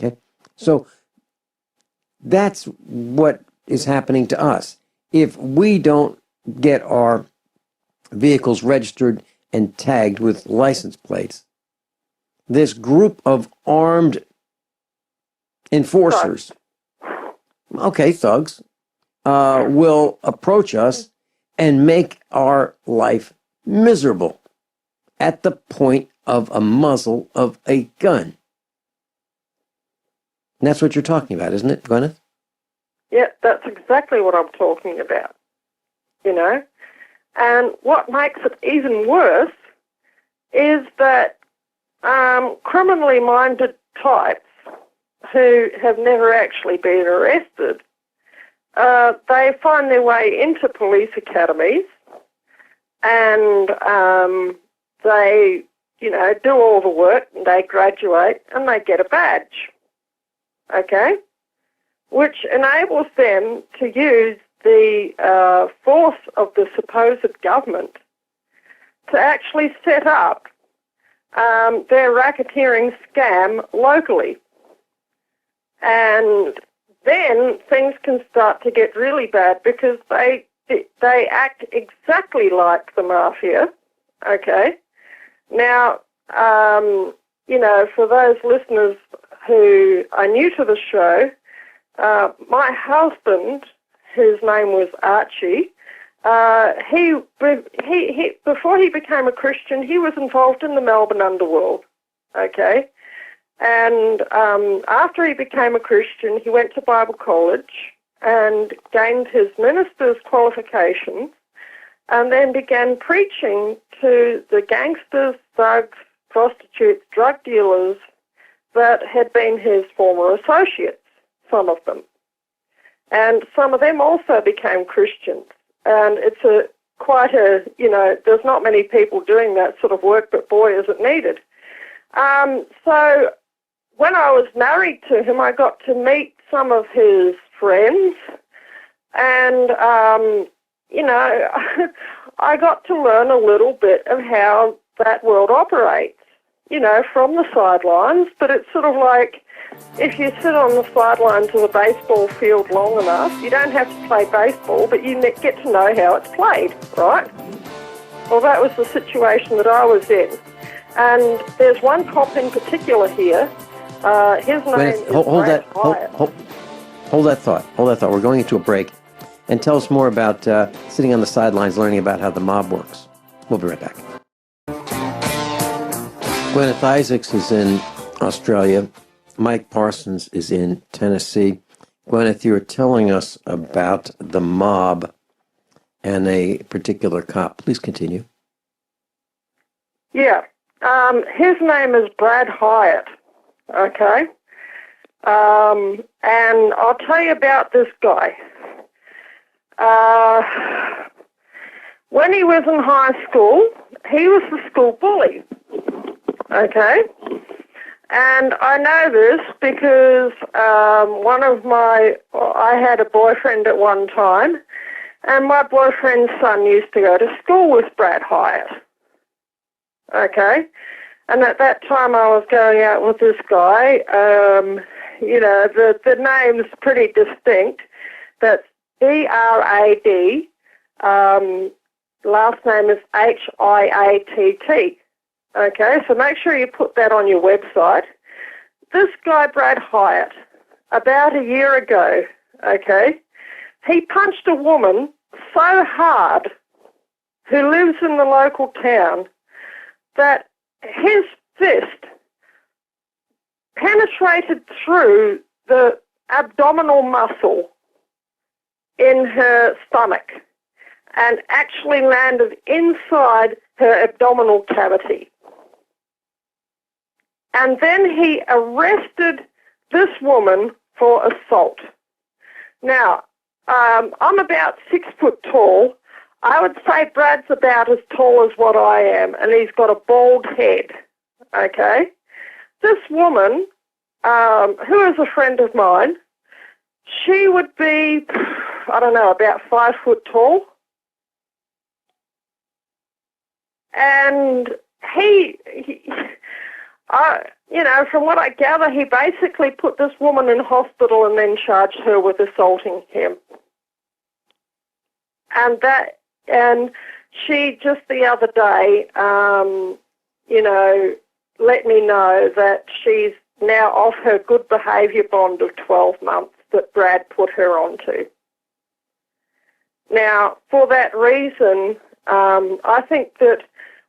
Okay? So that's what is happening to us. If we don't get our vehicles registered and tagged with license plates, this group of armed enforcers, thugs, will approach us and make our life miserable at the point of a muzzle of a gun. And that's what you're talking about, isn't it, Guineith? Yeah, that's exactly what I'm talking about, you know. And what makes it even worse is that criminally minded types who have never actually been arrested, they find their way into police academies and they, do all the work and they graduate and they get a badge, okay, which enables them to use the force of the supposed government to actually set up their racketeering scam locally. And then things can start to get really bad because they act exactly like the mafia, okay? Now, for those listeners who are new to the show, my husband, whose name was Archie, he before he became a Christian, he was involved in the Melbourne underworld, okay? And after he became a Christian, he went to Bible college and gained his minister's qualifications and then began preaching to the gangsters, thugs, prostitutes, drug dealers that had been his former associates, some of them. And some of them also became Christians. And it's there's not many people doing that sort of work, but boy, is it needed. So when I was married to him, I got to meet some of his friends, and, I got to learn a little bit of how that world operates, from the sidelines. But it's sort of like if you sit on the sidelines of a baseball field long enough, you don't have to play baseball, but you get to know how it's played, right? Well, that was the situation that I was in. And there's one cop in particular here. His name is Brad Hyatt. Hold that thought. We're going into a break. And tell us more about sitting on the sidelines learning about how the mob works. We'll be right back. Guineith Isaacs is in Australia. Mike Parsons is in Tennessee. Guineith, you were telling us about the mob and a particular cop. Please continue. Yeah. His name is Brad Hyatt, okay? And I'll tell you about this guy. When he was in high school, he was the school bully, okay? And I know this because I had a boyfriend at one time, and my boyfriend's son used to go to school with Brad Hyatt, okay? And at that time I was going out with this guy. The name's pretty distinct. That's B-R-A-D, last name is H-I-A-T-T, Okay, so make sure you put that on your website. This guy, Brad Hyatt, about a year ago, okay, he punched a woman so hard who lives in the local town that his fist penetrated through the abdominal muscle in her stomach and actually landed inside her abdominal cavity. And then he arrested this woman for assault. Now, I'm about 6 foot tall. I would say Brad's about as tall as what I am, and he's got a bald head, okay? This woman, who is a friend of mine, she would be, I don't know, about 5 foot tall. And from what I gather, he basically put this woman in hospital and then charged her with assaulting him. And she just the other day, let me know that she's now off her good behaviour bond of 12 months that Brad put her onto. Now, for that reason, I think that,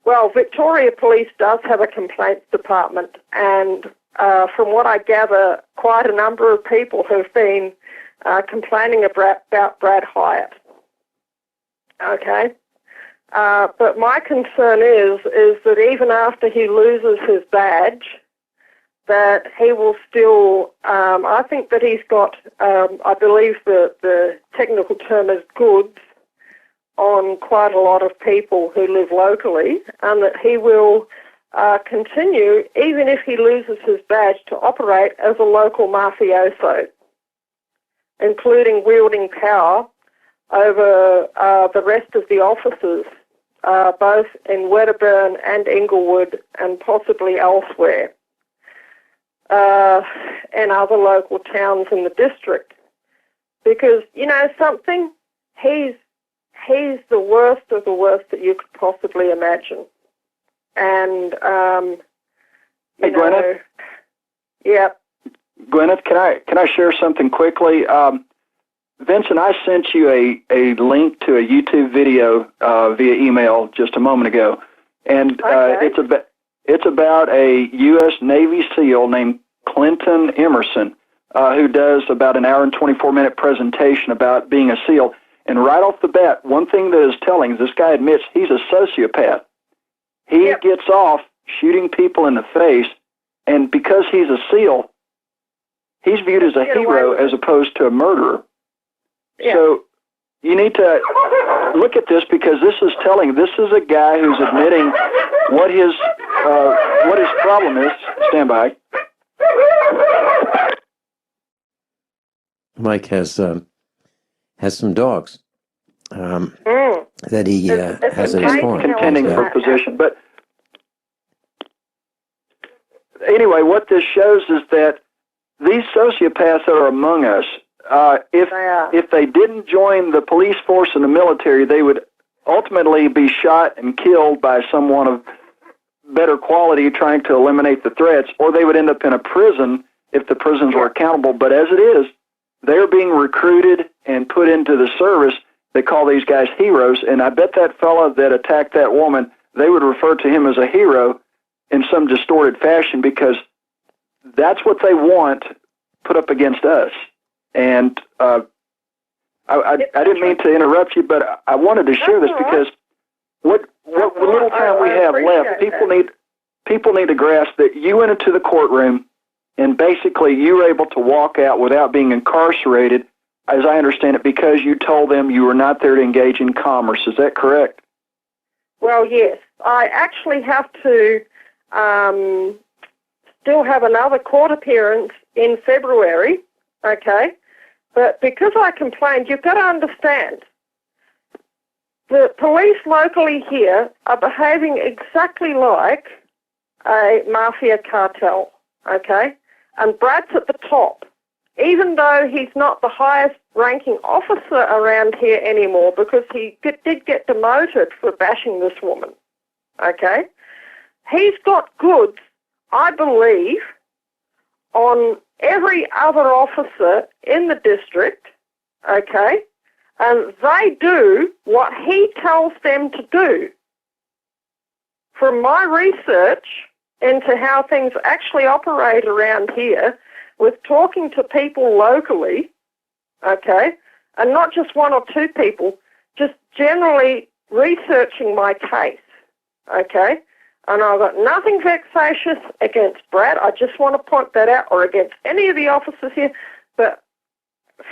well, Victoria Police does have a complaints department, and from what I gather, quite a number of people have been complaining about Brad Hyatt. Okay? But my concern is that even after he loses his badge, that he will still, I think that he's got, I believe the technical term is goods on quite a lot of people who live locally, and that he will continue, even if he loses his badge, to operate as a local mafioso, including wielding power over the rest of the officers, both in Wedderburn and Inglewood and possibly elsewhere, and other local towns in the district. Because, you know something, he's the worst of the worst that you could possibly imagine. And, hey, Guineith? Yeah. Guineith, can I share something quickly? Vincent, I sent you a link to a YouTube video via email just a moment ago, and okay. It's about a U.S. Navy SEAL named Clinton Emerson, who does about an hour and 24-minute presentation about being a SEAL. And right off the bat, one thing that is telling is this guy admits he's a sociopath. He gets off shooting people in the face, and because he's a SEAL, he's viewed as a hero as opposed to a murderer. Yeah. So you need to look at this, because this is telling. This is a guy who's admitting what his problem is. Stand by. Mike has some dogs that he has at his farm. Contending for position. But anyway, what this shows is that these sociopaths that are among us, if they didn't join the police force and the military, they would ultimately be shot and killed by someone of better quality trying to eliminate the threats, or they would end up in a prison if the prisons were accountable. But as it is, they're being recruited and put into the service. They call these guys heroes, and I bet that fella that attacked that woman, they would refer to him as a hero in some distorted fashion, because that's what they want put up against us. And I didn't mean to interrupt you, but I wanted to share this because what little time we have left, people need to grasp that you went into the courtroom and basically you were able to walk out without being incarcerated, as I understand it, because you told them you were not there to engage in commerce. Is that correct? Well, yes. I actually have to still have another court appearance in February, okay? But because I complained, you've got to understand, the police locally here are behaving exactly like a mafia cartel, okay? And Brad's at the top, even though he's not the highest ranking officer around here anymore, because he did get demoted for bashing this woman, okay? he's got goods, I believe, on every other officer in the district, okay? And they do what he tells them to do. From my research into how things actually operate around here, with talking to people locally, okay, and not just one or two people, just generally researching my case, okay? And I've got nothing vexatious against Brad. I just want to point that out, or against any of the officers here, but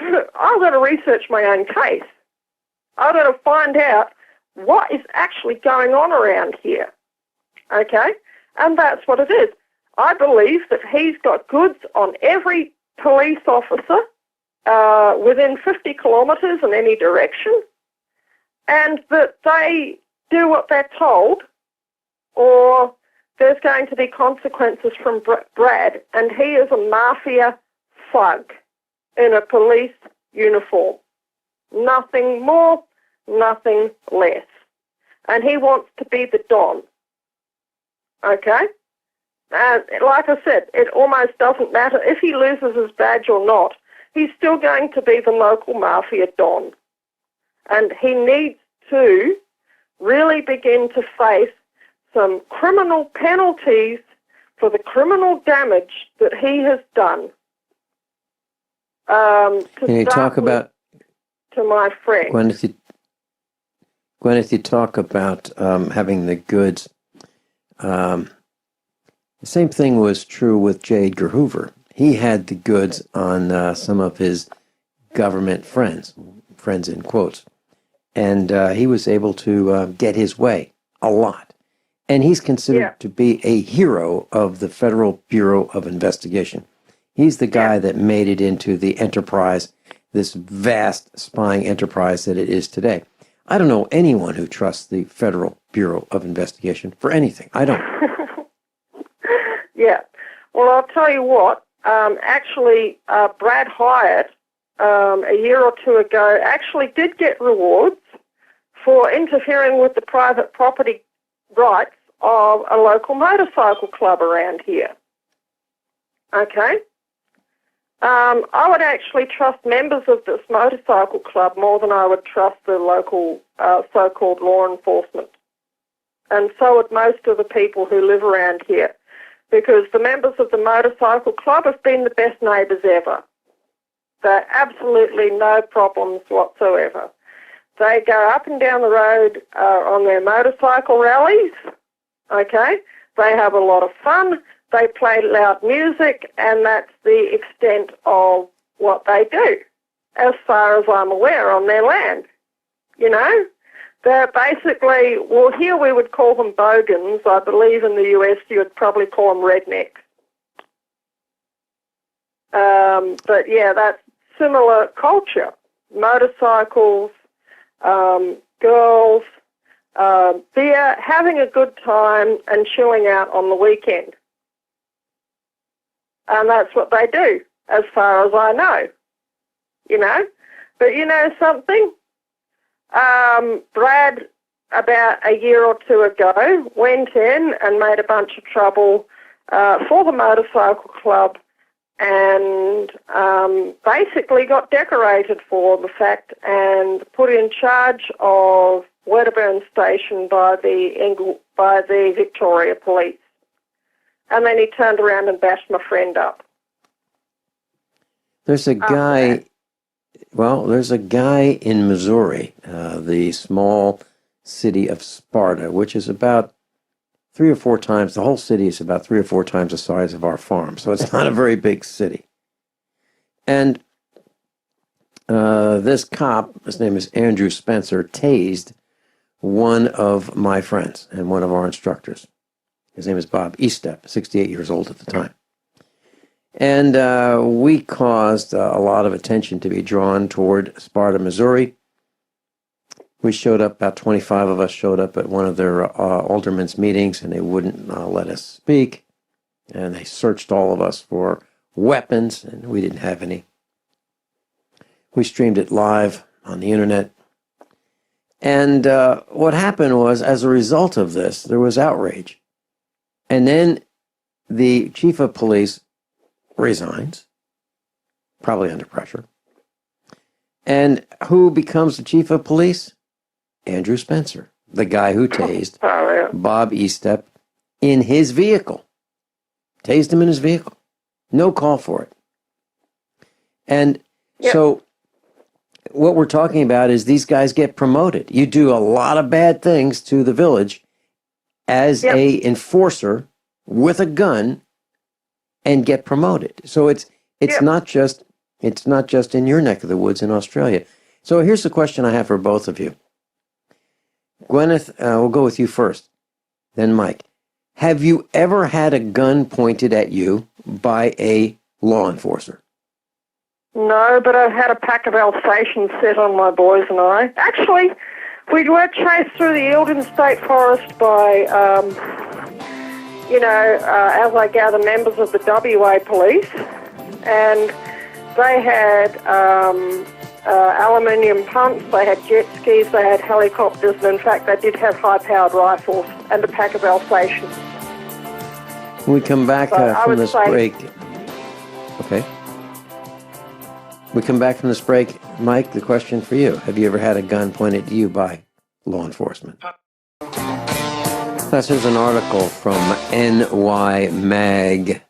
I've got to research my own case. I've got to find out what is actually going on around here, okay? And that's what it is. I believe that he's got goods on every police officer within 50 kilometres in any direction, and that they do what they're told, or there's going to be consequences from Brad, and he is a mafia thug in a police uniform. Nothing more, nothing less. And he wants to be the Don. Okay? And like I said, it almost doesn't matter if he loses his badge or not. He's still going to be the local mafia Don. And he needs to really begin to face some criminal penalties for the criminal damage that he has done. Can you talk about... To my friend. Gwyneth, you talk about having the goods. The same thing was true with J. Edgar Hoover. He had the goods on some of his government friends in quotes. And he was able to get his way a lot. And he's considered to be a hero of the Federal Bureau of Investigation. He's the guy that made it into the enterprise, this vast spying enterprise that it is today. I don't know anyone who trusts the Federal Bureau of Investigation for anything. I don't. Yeah. Well, I'll tell you what. Actually, Brad Hyatt, a year or two ago, actually did get rewards for interfering with the private property rights of a local motorcycle club around here. Okay? I would actually trust members of this motorcycle club more than I would trust the local so-called law enforcement. And so would most of the people who live around here, because the members of the motorcycle club have been the best neighbours ever. They're absolutely no problems whatsoever. They go up and down the road on their motorcycle rallies, okay? They have a lot of fun. They play loud music, and that's the extent of what they do, as far as I'm aware, on their land. You know? They're basically, well, here we would call them bogans. I believe in the US you would probably call them rednecks. But, yeah, that's similar culture. Motorcycles, girls, beer, having a good time and chilling out on the weekend. And that's what they do, as far as I know, you know. But you know something? Brad, about a year or two ago, went in and made a bunch of trouble for the motorcycle club, and basically got decorated for the fact and put in charge of Wedderburn Station by the Victoria Police. And then he turned around and bashed my friend up. There's a guy, in Missouri, the small city of Sparta, which is about 3 or 4 times, the whole city is about 3 or 4 times the size of our farm. So it's not a very big city. And this cop, his name is Andrew Spencer, tased one of my friends and one of our instructors. His name is Bob Eastep, 68 years old at the time. And we caused a lot of attention to be drawn toward Sparta, Missouri. We showed up, about 25 of us showed up at one of their aldermen's meetings, and they wouldn't let us speak. And they searched all of us for weapons, and we didn't have any. We streamed it live on the internet. And what happened was, as a result of this, there was outrage. And then the chief of police resigns, probably under pressure. And who becomes the chief of police? Andrew Spencer, the guy who tased Bob Eastep in his vehicle. Tased him in his vehicle. No call for it. And so what we're talking about is these guys get promoted. You do a lot of bad things to the village as a enforcer with a gun and get promoted. So it's not just in your neck of the woods in Australia. So here's the question I have for both of you. Guineith, we'll go with you first, then Mike. Have you ever had a gun pointed at you by a law enforcer? No, but I've had a pack of Alsatians set on my boys and I. Actually, we were chased through the Eildon State Forest by, as I gather, members of the WA police, and they had aluminium pumps, they had jet skis, they had helicopters, and in fact they did have high-powered rifles and a pack of Alsatians. When we come back from this break... Okay. We come back from this break. Mike, the question for you. Have you ever had a gun pointed at you by law enforcement? Here's an article from nymag.com,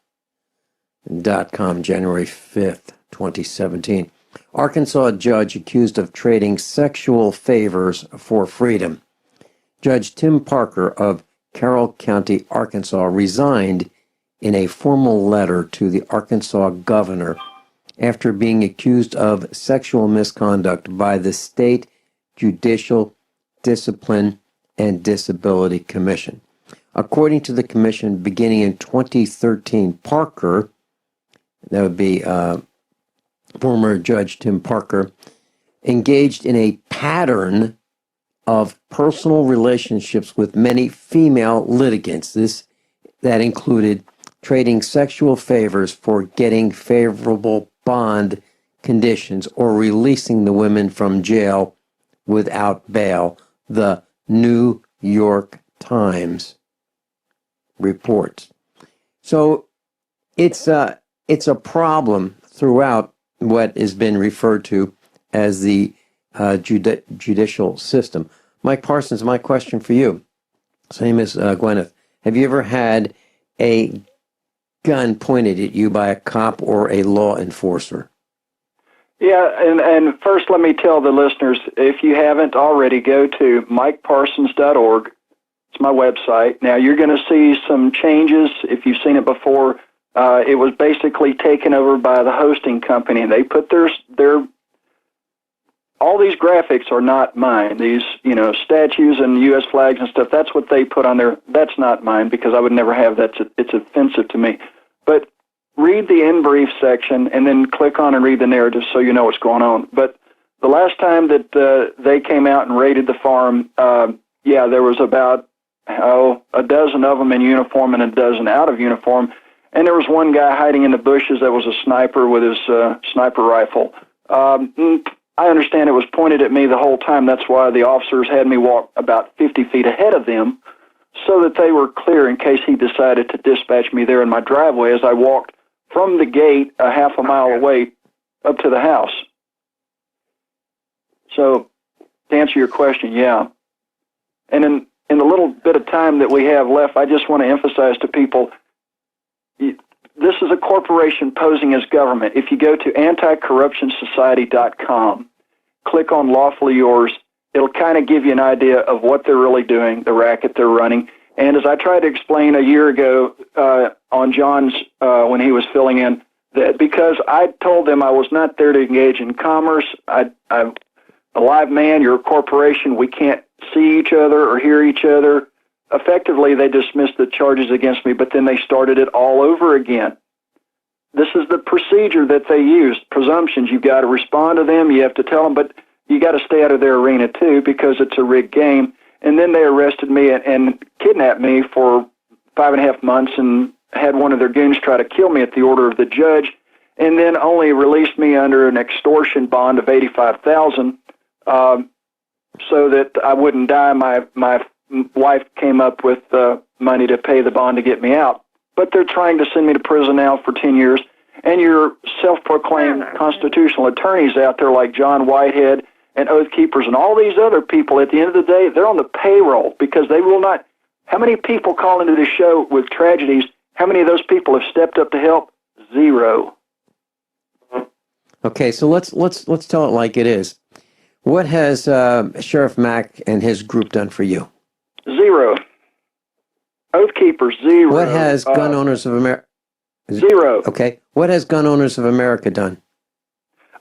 January 5th, 2017. Arkansas judge accused of trading sexual favors for freedom. Judge Tim Parker of Carroll County, Arkansas, resigned in a formal letter to the Arkansas governor after being accused of sexual misconduct by the State Judicial Discipline and Disability Commission. According to the commission, beginning in 2013, Parker, that would be former Judge Tim Parker, engaged in a pattern of personal relationships with many female litigants. That included trading sexual favors for getting favorable bond conditions or releasing the women from jail without bail, the New York Times reports. So it's a problem throughout what has been referred to as the judicial system. Mike Parsons, my question for you, same as Guineith. Have you ever had a gun pointed at you by a cop or a law enforcer? Yeah, and first let me tell the listeners, if you haven't already, go to mikeparsons.org. It's my website. Now, you're going to see some changes. If you've seen it before, it was basically taken over by the hosting company, and they put their all these graphics are not mine. These, statues and U.S. flags and stuff, that's what they put on there. That's not mine because I would never have that. It's offensive to me. But read the in brief section and then click on and read the narrative so you know what's going on. But the last time that they came out and raided the farm, there was about a dozen of them in uniform and a dozen out of uniform. And there was one guy hiding in the bushes that was a sniper with his sniper rifle. I understand it was pointed at me the whole time. That's why the officers had me walk about 50 feet ahead of them so that they were clear in case he decided to dispatch me there in my driveway as I walked from the gate a half a mile away up to the house. So to answer your question, yeah. And in the little bit of time that we have left, I just want to emphasize to people, this is a corporation posing as government. If you go to anticorruptionsociety.com, click on Lawfully Yours, it'll kind of give you an idea of what they're really doing, the racket they're running. And as I tried to explain a year ago on John's, when he was filling in, that because I told them I was not there to engage in commerce, I'm a live man, you're a corporation, we can't see each other or hear each other. Effectively, they dismissed the charges against me, but then they started it all over again. This is the procedure that they used. Presumptions, you've got to respond to them, you have to tell them, but you got to stay out of their arena too because it's a rigged game. And then they arrested me and kidnapped me for 5.5 months and had one of their goons try to kill me at the order of the judge, and then only released me under an extortion bond of $85,000 so that I wouldn't die. My wife came up with money to pay the bond to get me out. But they're trying to send me to prison now for 10 years. And your self-proclaimed constitutional attorneys out there like John Whitehead and Oath Keepers and all these other people, at the end of the day, they're on the payroll because they will not. How many people call into this show with tragedies? How many of those people have stepped up to help? Zero. Okay, so let's tell it like it is. What has Sheriff Mack and his group done for you? Zero. Oath Keepers, zero. What has Gun Owners of America? Zero. Okay. What has Gun Owners of America done?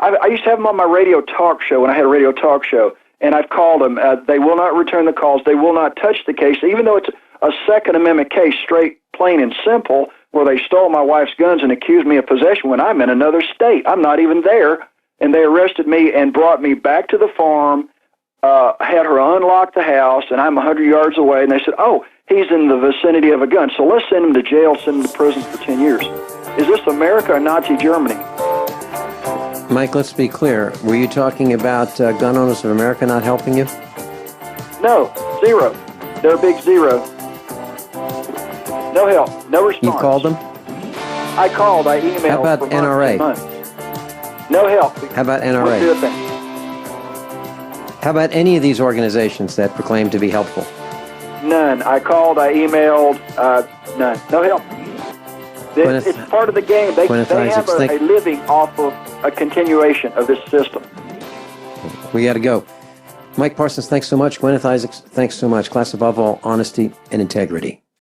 I used to have them on my radio talk show when I had a radio talk show, and I've called them. They will not return the calls. They will not touch the case, even though it's a Second Amendment case, straight, plain, and simple, where they stole my wife's guns and accused me of possession when I'm in another state. I'm not even there, and they arrested me and brought me back to the farm, had her unlock the house, and I'm 100 yards away, and they said, oh, he's in the vicinity of a gun, so let's send him to jail, send him to prison for 10 years. Is this America or Nazi Germany? Mike, let's be clear. Were you talking about Gun Owners of America not helping you? No, zero. They're a big zero. No help, no response. You called them? I called, I emailed. How about for NRA? months. No help. How about NRA? Won't do a thing. How about any of these organizations that proclaim to be helpful? None. I called, I emailed, none. No help. It's part of the game. They have a living off of a continuation of this system. We got to go. Mike Parsons, thanks so much. Guineith Isaacs, thanks so much. Class above all, honesty and integrity.